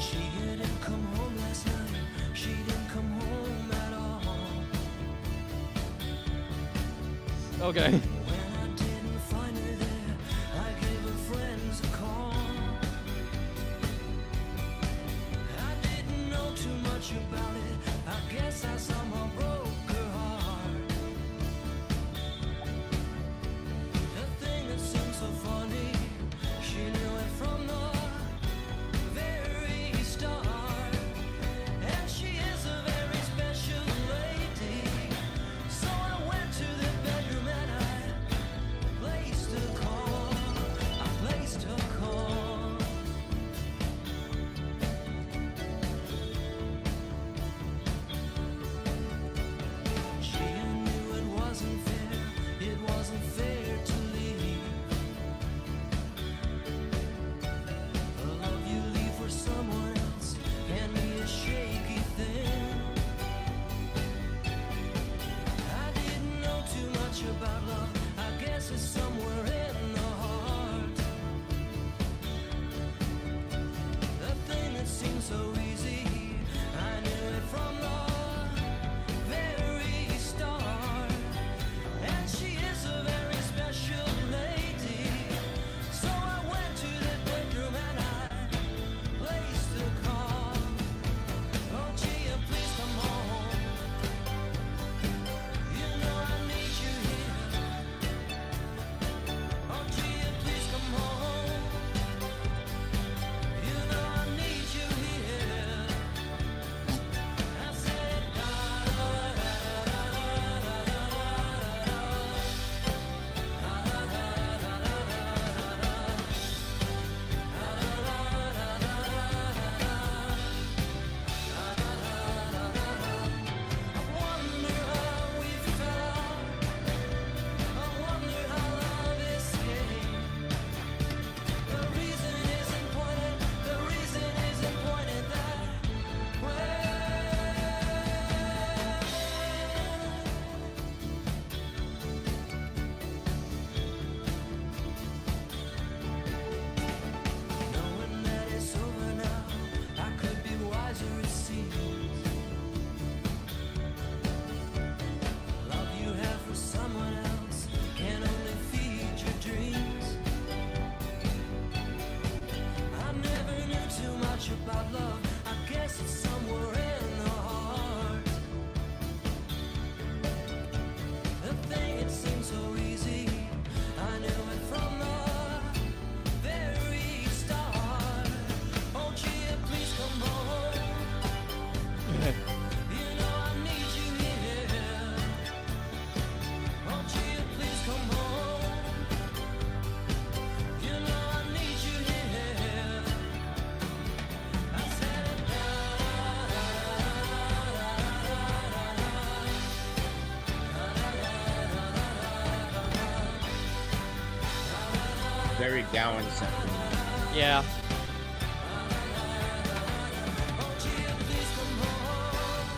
She didn't come home last night. She didn't come home at all. Okay. When I didn't find her there, I gave her friends a call. I didn't know too much about it. I guess I somehow broke her heart. The thing that seemed so funny, she knew it from the very start. And she is a very special lady. So I went to the bedroom and I placed a call. I placed a call. She knew it wasn't fair. It wasn't fair to leave. The love you leave for someone else can be a shaky thing. I didn't know too much about love. I guess it's somewhere in the heart. The thing that seemed so easy, I knew it from the very start. And she is a very special lady. So I went to the bedroom and I placed a call. Oh, Gia, please come home. You know I need you here. Oh, Gia, please come home. You know I need you here. I said, I wonder how we fell. I wonder how love escaped. The reason isn't pointed. The reason isn't pointed that way. Knowing that it's over now, I could be wiser it seems. Love you have for someone else can only feed your dreams. I never knew too much about love. I guess it's somewhere in the heart. The thing it seemed so easy, I knew it from the very start. Oh, Gia, please come home. You know I need you here. Oh, Gia, please come home. You know I need you here. I said, very Gowan sounding. Yeah. oh, Gia, please come home.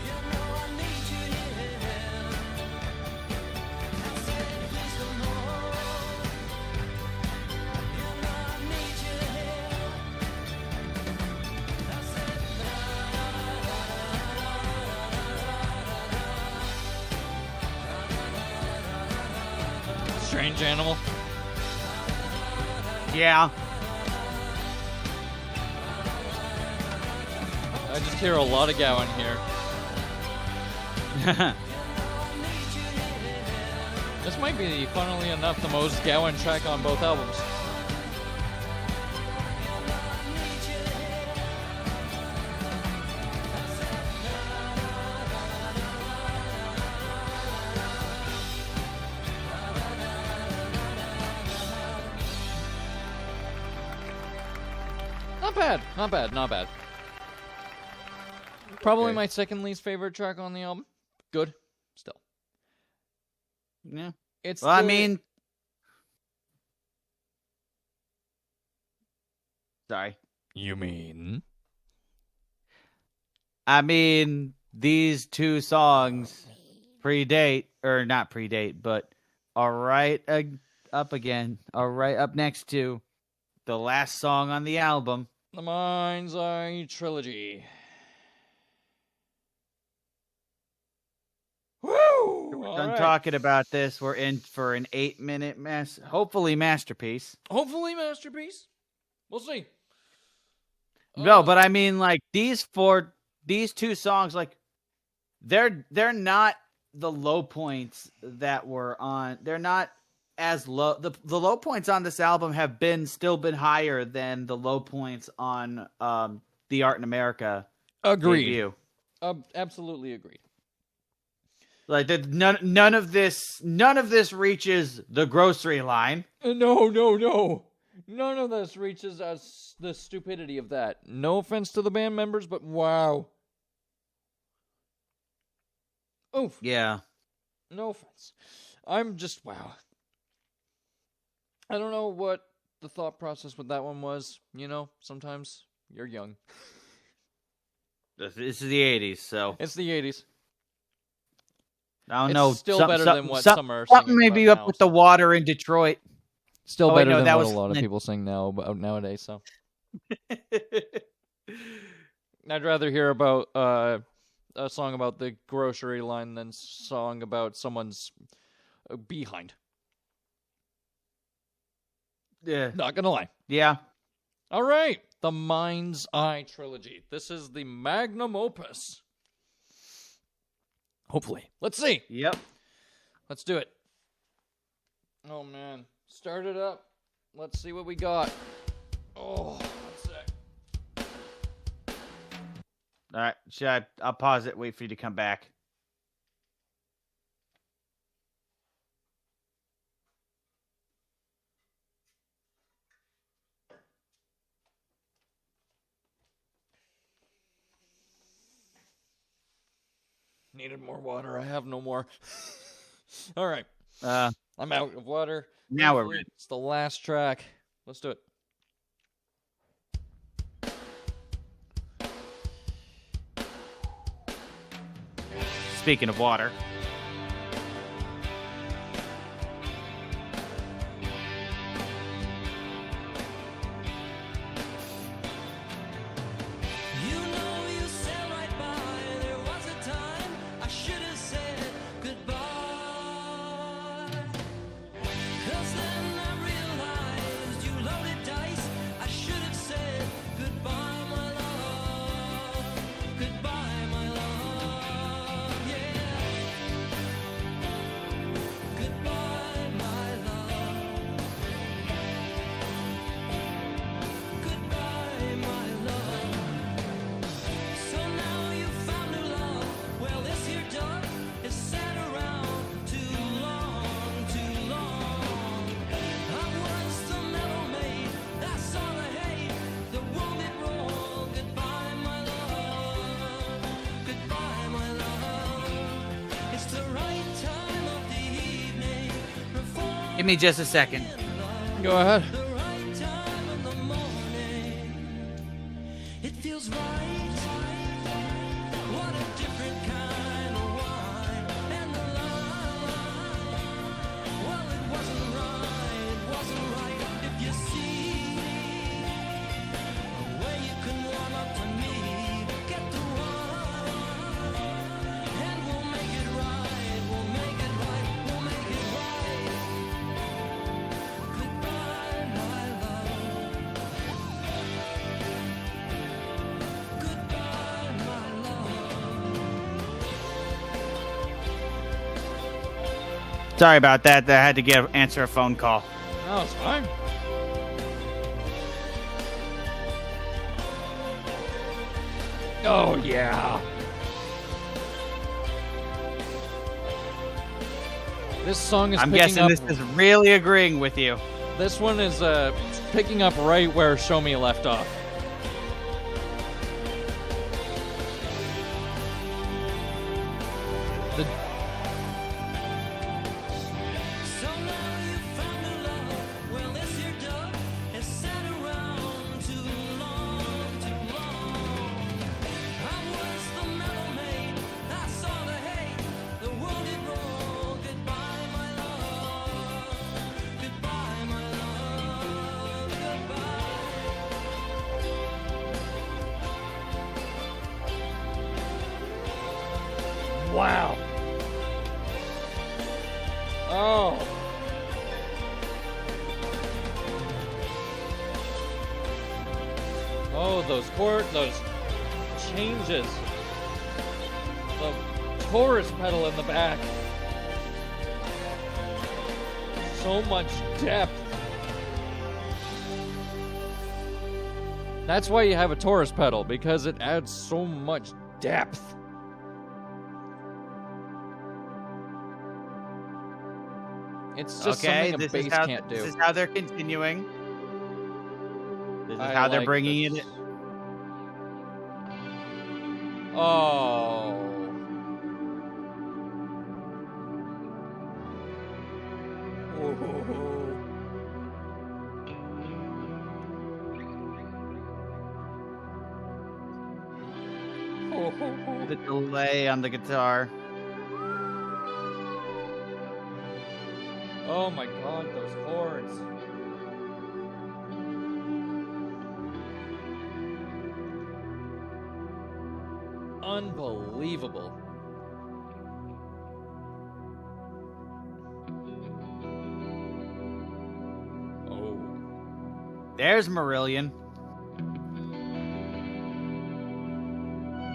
You know I need you here. I said, please come home. You know I need you here. I said, Strange animal. Yeah. I just hear a lot of Gowan here. This might be, funnily enough, the most Gowan track on both albums. bad. Not bad. Not bad. Probably Okay. my second least favorite track on the album. Good. Still. Yeah. It's Well, I the- mean, sorry. You mean? I mean, these two songs predate, or not predate, but are right up again, are right up next to the last song on the album. The Mind's Eye Trilogy. Woo! We're All done right. talking about this. We're in for an 8-minute hopefully masterpiece. Hopefully, masterpiece. We'll see. No, but I mean, like these two songs, like they're not the low points that were on. They're not as low. The low points on this album have still been higher than the low points on the Art in America agreed. debut. Absolutely agreed. Like none of this reaches the grocery line. No. None of this reaches us the stupidity of that. No offense to the band members, but wow. Oof. Yeah. No offense. I'm just wow. I don't know what the thought process with that one was. You know, sometimes you're young. This is the 80s, so It's the 80s. I don't It's know. still Some- better some- than what some- some are Something singing may about be up now, with so. the water in Detroit. Still Oh, wait, better no, than that what was a lot of Flint. people sing now about nowadays. So I'd rather hear about a song about the grocery line than song about someone's behind. Yeah. Not gonna lie. Yeah. All right, the Mind's Eye Trilogy. This is the magnum opus. Hopefully. Let's see. Yep. Let's do it. Oh, man. Start it up. Let's see what we got. Oh, one sec. All right. I'll pause it. Wait for you to come back. Needed more water. I have no more. All right. Uh, I'm out of water. Now we're Hopefully ready. It's the last track. Let's do it. Speaking of water. You know you said right by. There was a time I should have said goodbye. 'Cause then I realized you loaded dice. I should have said goodbye, my love. Goodbye, my love. Yeah. Goodbye, my love. Goodbye, my love. So now you found new love. Well, this here dog has sat around too long, too long. I was the mellow maid that saw the hate, the wounded wrong. Goodbye, my love. Goodbye, my love. It's the right time of the evening. Give me just a second. Go ahead. The right time in the morning. It feels right. What a different kind of wine. And the line. Well, it wasn't right. It wasn't right. If you see a way you can warm up to me, get the wine. And we'll make it right. We'll make it right. We'll make it right. Goodbye, my love. Goodbye, my love. Sorry about that. I had to answer a phone call. No, it's fine. Oh, yeah. This song is I'm picking guessing up. this is really agreeing with you. This one is picking up right where Show Me left off. The So now you found a love. Well, this your dog has sat around too long, too long. I was the mellow maid. I saw the hate. The wounded roll. Goodbye, my love. Goodbye, my love. Goodbye. wow. Oh. Oh, those changes. The chorus pedal in the back. So much depth. That's why you have a Taurus pedal, because it adds so much depth. It's just Okay, something a this bass is how can't do. this is how they're continuing. This is I how they're like bringing this. it. Oh. The delay on the guitar. Oh my god, those chords. Unbelievable. Oh. There's Marillion.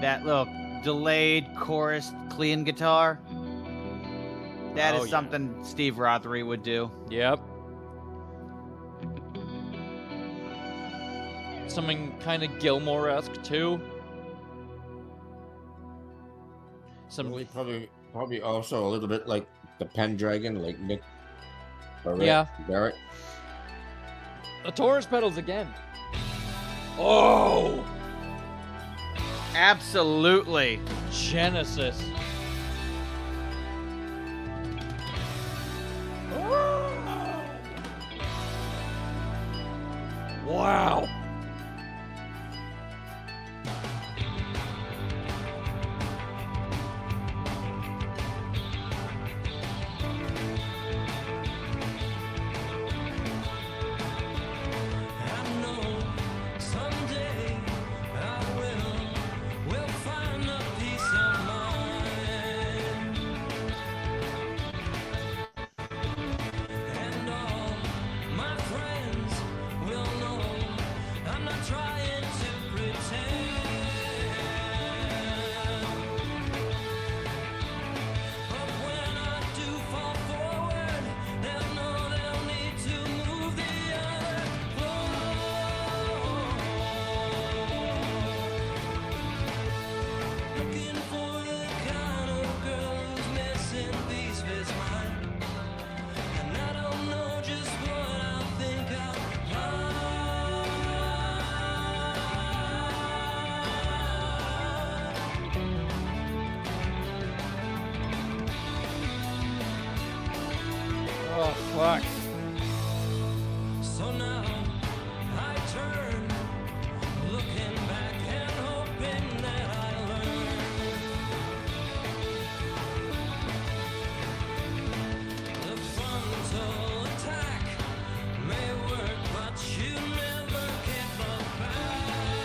That little delayed chorus clean guitar. That Oh, is yeah. something Steve Rothery would do. Yep. Something kind of Gilmore-esque too. Some Probably also a little bit like the Pendragon, like Nick Barrett. Yeah. Barrett. the Taurus pedals again. Oh, Absolutely. Genesis. Wow. I know someday I will find a peace of mind, and all my friends will know I'm not trying to pretend. But when I do fall forward, they'll know they'll need to move the other floor. Looking for the kind of girl who's missing piece of his mind, and I don't know just what I think I'll Oh, fuck. So now I turn, looking back and hoping that I learn. The frontal attack may work, but you never get the back.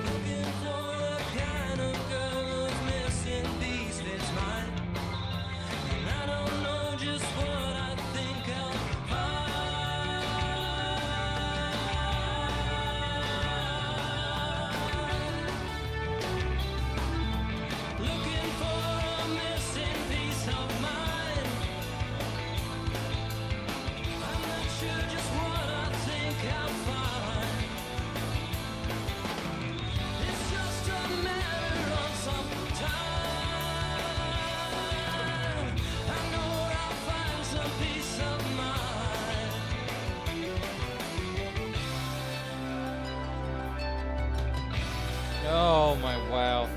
Looking for the kind of girl who's missing these fits mine. Oh my wow.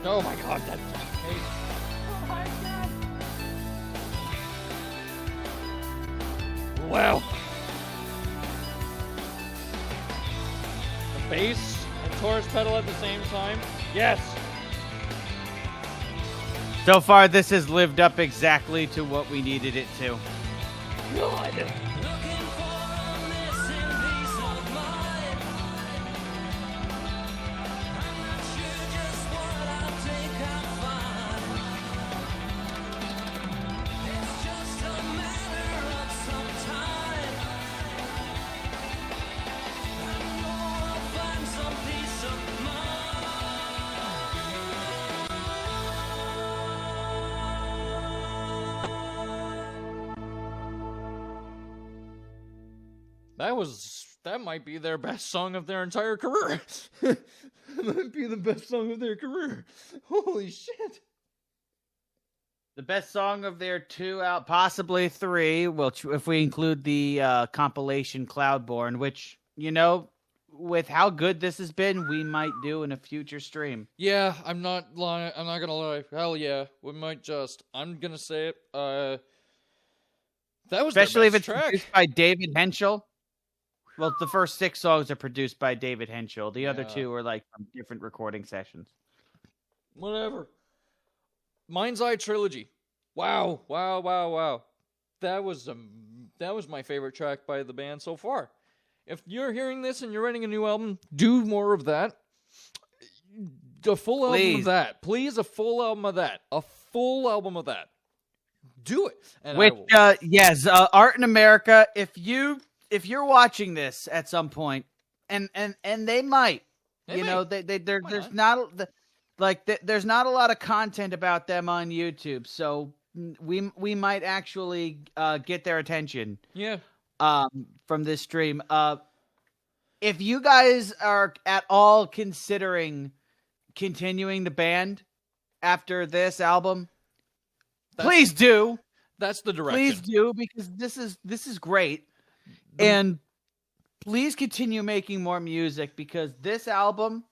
Oh my god, that's amazing. Oh my god. Wow. The bass and chorus pedal at the same time. Yes. So far, this has lived up exactly to what we needed it to. God. Looking for a missing piece of mind. I'm not sure just what I think I'll find. It's just a matter of some time. I know I'll find some peace of That might be their best song of their entire career. That might be the best song of their career. Holy shit. The best song of their 2 out, possibly 3, well, if we include the compilation Cloudborne, which, you know, with how good this has been, we might do in a future stream. Yeah, I'm not lying. I'm not gonna lie. Hell yeah, we might just. I'm gonna say it. That was Especially if their it's best track. produced by David Henschel. Well, the first 6 songs are produced by David Henschel. The other Yeah. 2 are like from different recording sessions. Whatever. Mind's Eye Trilogy. Wow, wow, wow, wow. That was my favorite track by the band so far. If you're hearing this and you're writing a new album, do more of that. A full album Please. of that. Please, a full album of that. A full album of that. Do it. And Which, I will. yes, Art in America. If you're watching this at some point, and they might, They you may. know, there's not there's not a lot of content about them on YouTube, so we might actually get their attention Yeah. from this stream. If you guys are at all considering continuing the band after this album, please do. That's the direction. Please do, because this is great. And please continue making more music, because this album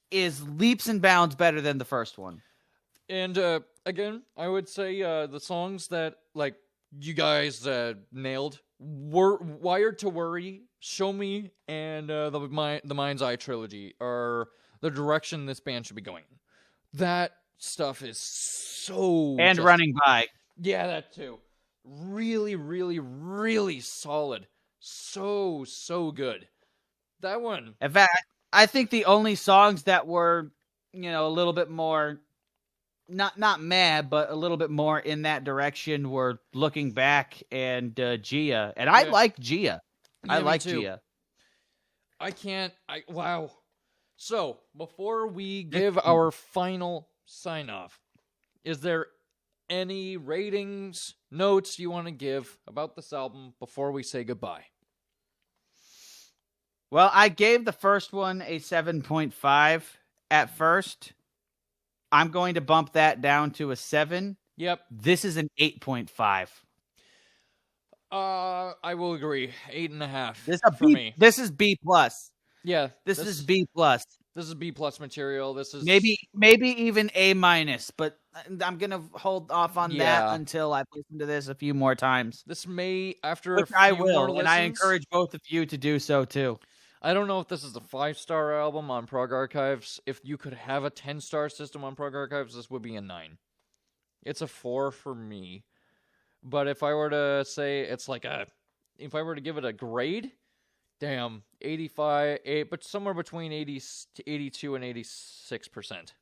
is leaps and bounds better than the first one. And again, I would say the songs that like you guys nailed were "Wired to Worry," "Show Me," and the Mind's Eye Trilogy are the direction this band should be going. That stuff is so And just- Running By. Yeah, that too. Really, really, really solid. So good. That one. In fact, I think the only songs that were, you know, a little bit more not mad, but a little bit more in that direction were Looking Back and Gia. And I Yeah. like Gia. I me like too. Gia. Wow. So, before we give our final sign off, is there any ratings, notes you want to give about this album before we say goodbye? Well, I gave the first one a 7.5 at first. I'm going to bump that down to a 7. Yep. This is an 8.5. I will agree. 8.5 This is a for B, me. This is B plus. Yeah. This is B plus. This is B plus material. This is Maybe even A minus, but I'm gonna hold off on Yeah. that until I've listened to this a few more times. This may after Which a few I more will, and I listens- encourage both of you to do so too. I don't know if this is a 5-star album on Prog Archives. If you could have a 10-star system on Prog Archives, this would be a 9. It's a 4 for me. But if I were to say it's like if I were to give it a grade, damn, 85, but somewhere between 80 to 82 and 86%.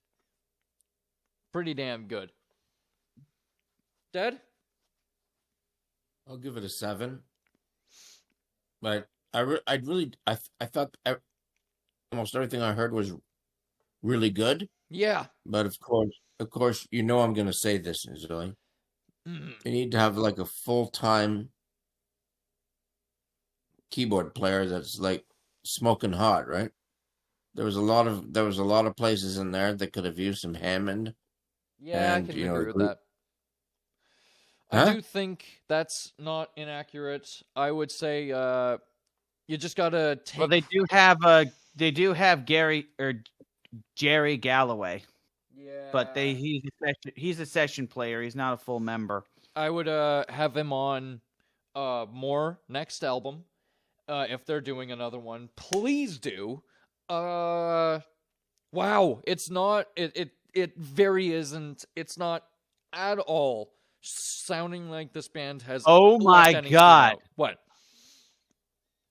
Pretty damn good. Dad? I'll give it a 7. But I thought almost everything I heard was really good. Yeah. But of course, you know I'm going to say this, Zoe. Mm. You need to have like a full-time keyboard player that's like smoking hot, right? There was a lot of places in there that could have used some Hammond. Yeah, And, I can you know, agree with group- that. Huh? I do think that's not inaccurate. I would say you just gotta take. Well, they do have a They do have Jerry Galloway, Yeah. but he's a session player. He's not a full member. I would have him on more next album. If they're doing another one, please do. Wow, it's not it very isn't. It's not at all sounding like this band has Oh my left any steam God. out. What?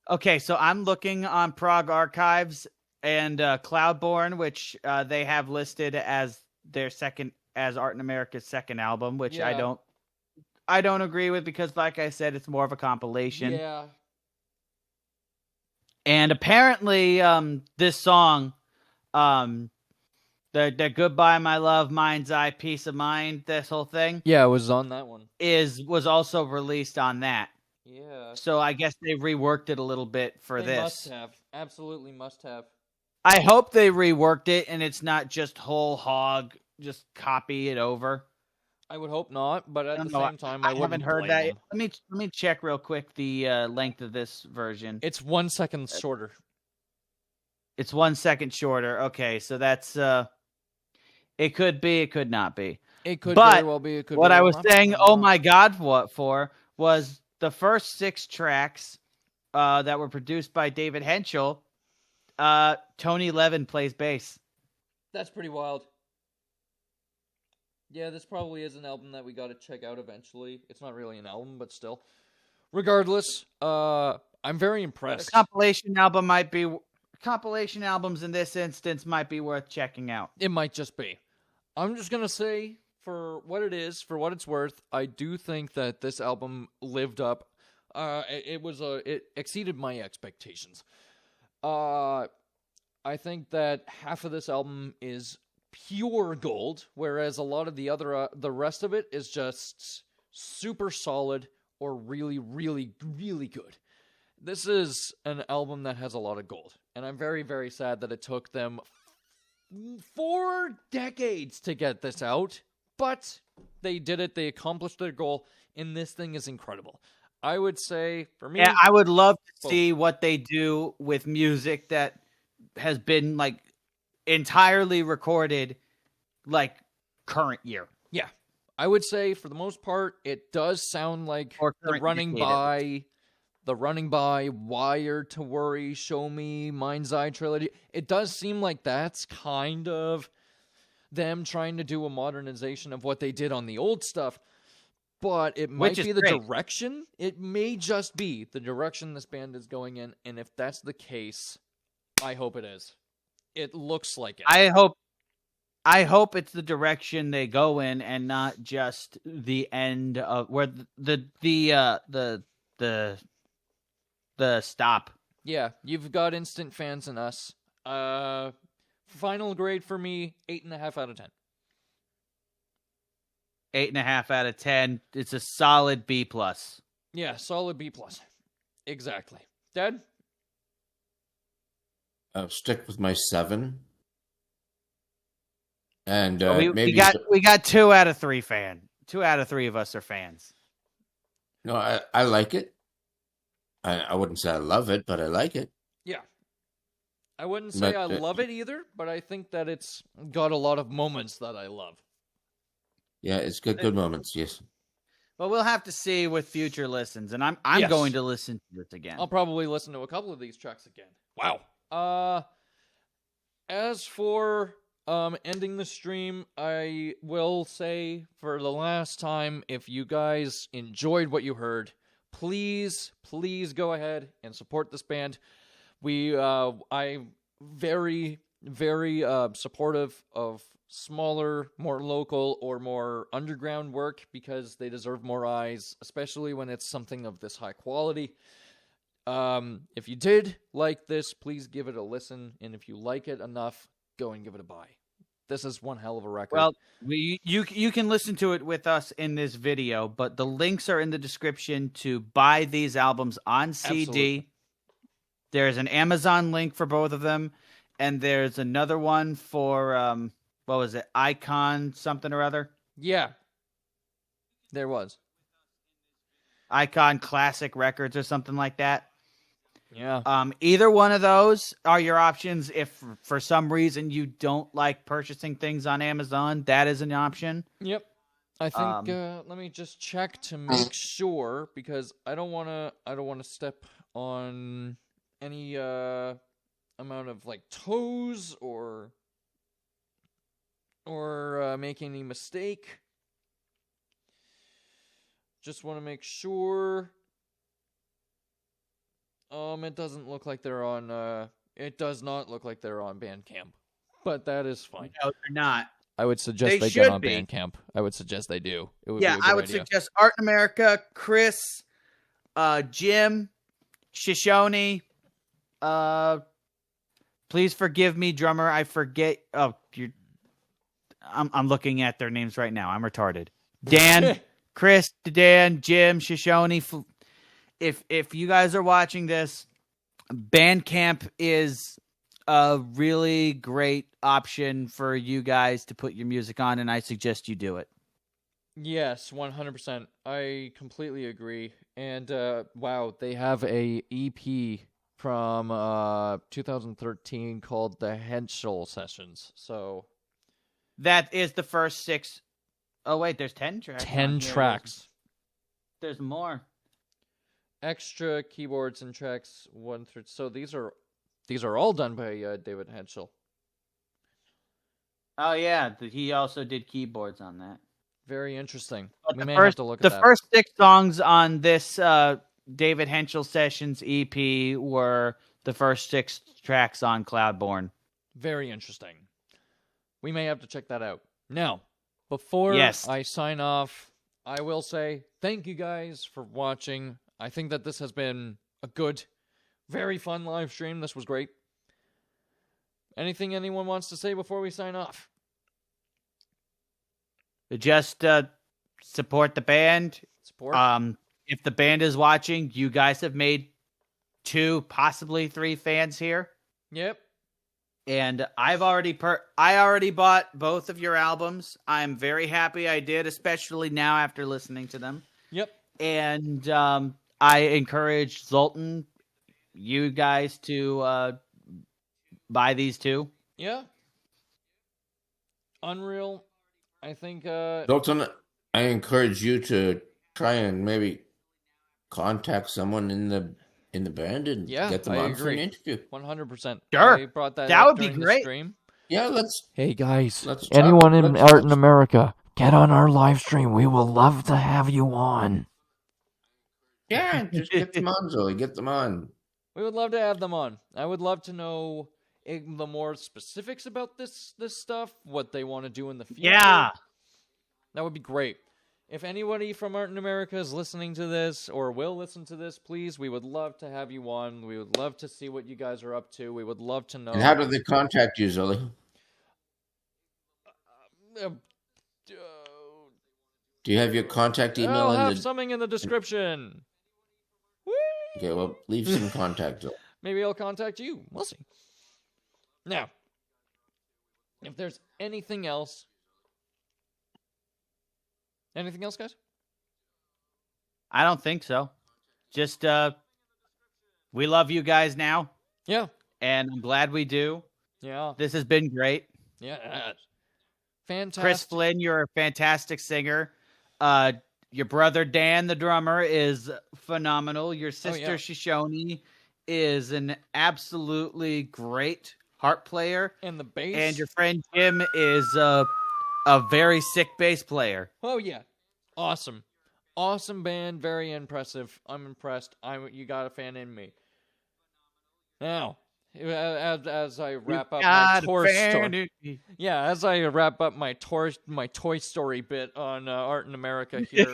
Okay, so I'm looking on Prog Archives and Cloudborne, which they have listed as their Art in America's second album, which Yeah. I don't agree with because, like I said, it's more of a compilation. Yeah. And apparently, this song, the Goodbye My Love, Mind's Eye, Peace of Mind, this whole thing Yeah, it was on that one. was also released on that. Yeah. So I guess they reworked it a little bit for They this. must have. Absolutely must have. I hope they reworked it and it's not just whole hog, just copy it over. I would hope not, but at I the don't know, same time, I I wouldn't haven't heard blame that. them. Let me check real quick the length of this version. It's 1 second shorter. It's 1 second shorter. Okay, so that's it could be, it could not be. It could But very well be. It could What very I well was not be. saying, oh my God, what for was the first 6 tracks that were produced by David Henschel. Tony Levin plays bass. That's pretty wild. Yeah, this probably is an album that we got to check out eventually. It's not really an album, but still. Regardless, I'm very impressed. Compilation albums in this instance might be worth checking out. It might just be. I'm just gonna say, for what it is, for what it's worth, I do think that this album lived up. It exceeded my expectations. I think that half of this album is pure gold, whereas a lot of the rest of it is just super solid or really, really, really good. This is an album that has a lot of gold, and I'm very, very sad that it took them 4 decades to get this out, but they did it. They accomplished their goal, and this thing is incredible. I would say, for me... Yeah, I would love to see what they do with music that has been, like, entirely recorded, like, current year. Yeah. I would say, for the most part, it does sound like Or the current running decade, by, Wired to Worry, Show Me, Mind's Eye trilogy. It does seem like that's kind of them trying to do a modernization of what they did on the old stuff, but it might be the direction. It may just be the direction this band is going in, and if that's the case, I hope it is. It looks like it. I hope it's the direction they go in and not just the end of where the stop. Yeah, you've got instant fans in us. Final grade for me, 8.5 out of 10. 8.5 out of 10. It's a solid B+. Yeah, solid B+. Exactly. Dad? Stick with my 7. And we got 2 out of 3 fan. 2 out of 3 of us are fans. No, I like it. I wouldn't say I love it, but I like it. Yeah. I wouldn't say I love it either, but I think that it's got a lot of moments that I love. Yeah, it's good moments, yes. But we'll have to see with future listens, and I'm Yes. going to listen to this again. I'll probably listen to a couple of these tracks again. Wow. As for ending the stream, I will say for the last time, if you guys enjoyed what you heard, please go ahead and support this band. I'm very, very supportive of smaller, more local, or more underground work because they deserve more eyes, especially when it's something of this high quality. If you did like this, please give it a listen, and if you like it enough, go and give it a buy. This is one hell of a record. Well, you can listen to it with us in this video, but the links are in the description to buy these albums on CD. Absolutely. There's an Amazon link for both of them, and there's another one for what was it, Icon something or other? Yeah, there was. Icon Classic Records or something like that. Yeah. Either one of those are your options. If for some reason you don't like purchasing things on Amazon, that is an option. Yep. I think let me just check to make sure because I don't want to step on any amount of like toes or make any mistake. Just want to make sure. It doesn't look like they're on it does not look like they're on Bandcamp. But that is fine. No, they're not. I would suggest They they get should on be. Bandcamp. I would suggest they do. It would Yeah, be a good I would idea. suggest Art in America, Chris, Jim, Shoshone. Please forgive me, drummer. I forget. Oh, I'm looking at their names right now. I'm retarded. Dan, Chris, Dan, Jim, Shoshone. If you guys are watching this, Bandcamp is a really great option for you guys to put your music on, and I suggest you do it. Yes, 100%. I completely agree. And wow, they have a EP from 2013 called the Henschel Sessions. So That is the first 6. Oh wait, there's 10 tracks. 10 on here. tracks. There's more. Extra keyboards and tracks 1 through. So these are all done by David Henschel. Oh yeah, he also did keyboards on that. Very interesting. But We the may first, have to look the at that. first 6 songs on this David Henschel Sessions EP were the first 6 tracks on Cloudborne. Very interesting. We may have to check that out. Now, before Yes. I sign off, I will say thank you guys for watching. I think that this has been a good, very fun live stream. This was great. Anything anyone wants to say before we sign off? Just support the band. Support? If the band is watching, you guys have made 2, possibly 3 fans here. Yep. And I already bought both of your albums. I'm very happy I did, especially now after listening to them. Yep. And I encourage Zoltan, you guys, to buy these 2. Yeah. Unreal. I think Dalton, I encourage you to try and maybe contact someone in the band and Yeah, get them I on for an agree. interview. 100%. Sure. I brought that That up would be during the great. stream. Yeah, let's. Hey guys, Let's anyone talk- in let's- Art in America, get on our live stream. We will love to have you on. Yeah, just get them on, Zoe. Get them on. We would love to have them on. I would love to know the more specifics about this stuff, what they want to do in the future. Yeah. That would be great. If anybody from Art in America is listening to this or will listen to this, please, we would love to have you on. We would love to see what you guys are up to. We would love to know. And how do they contact you, Zoe? Do you have your contact email I'll in have the? something in the description. Whee! Okay, well, leave some contact, Zoe. Maybe I'll contact you. We'll see. Now, if there's anything else. Anything else, guys? I don't think so. Just, we love you guys now, Yeah. and I'm glad we do. Yeah. This has been great. Yeah. Fantastic. Chris Flynn, you're a fantastic singer. Your brother Dan, the drummer, is phenomenal. Your sister yeah. Shoshone is an absolutely great harp player. And the bass. And your friend Jim is a very sick bass player. Oh, yeah. Awesome. Awesome band. Very impressive. I'm impressed. You got a fan in me. Now, as I wrap up my Toy Story. Yeah, as I wrap up my Toy Story bit on Art in America here.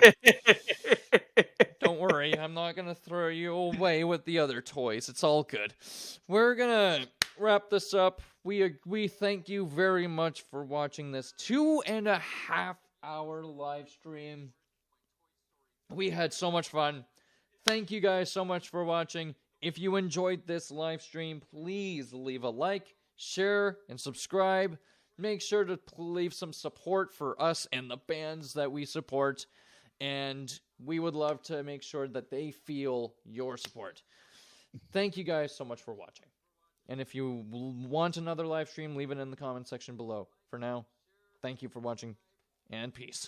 Don't worry, I'm not going to throw you away with the other toys. It's all good. We're going to wrap this up. We thank you very much for watching this 2.5-hour live stream. We had so much fun. Thank you guys so much for watching. If you enjoyed this live stream, please leave a like, share, and subscribe. Make sure to leave some support for us and the bands that we support. And we would love to make sure that they feel your support. thank you guys so much for watching. And if you want another live stream, leave it in the comment section below. For now, thank you for watching, and peace.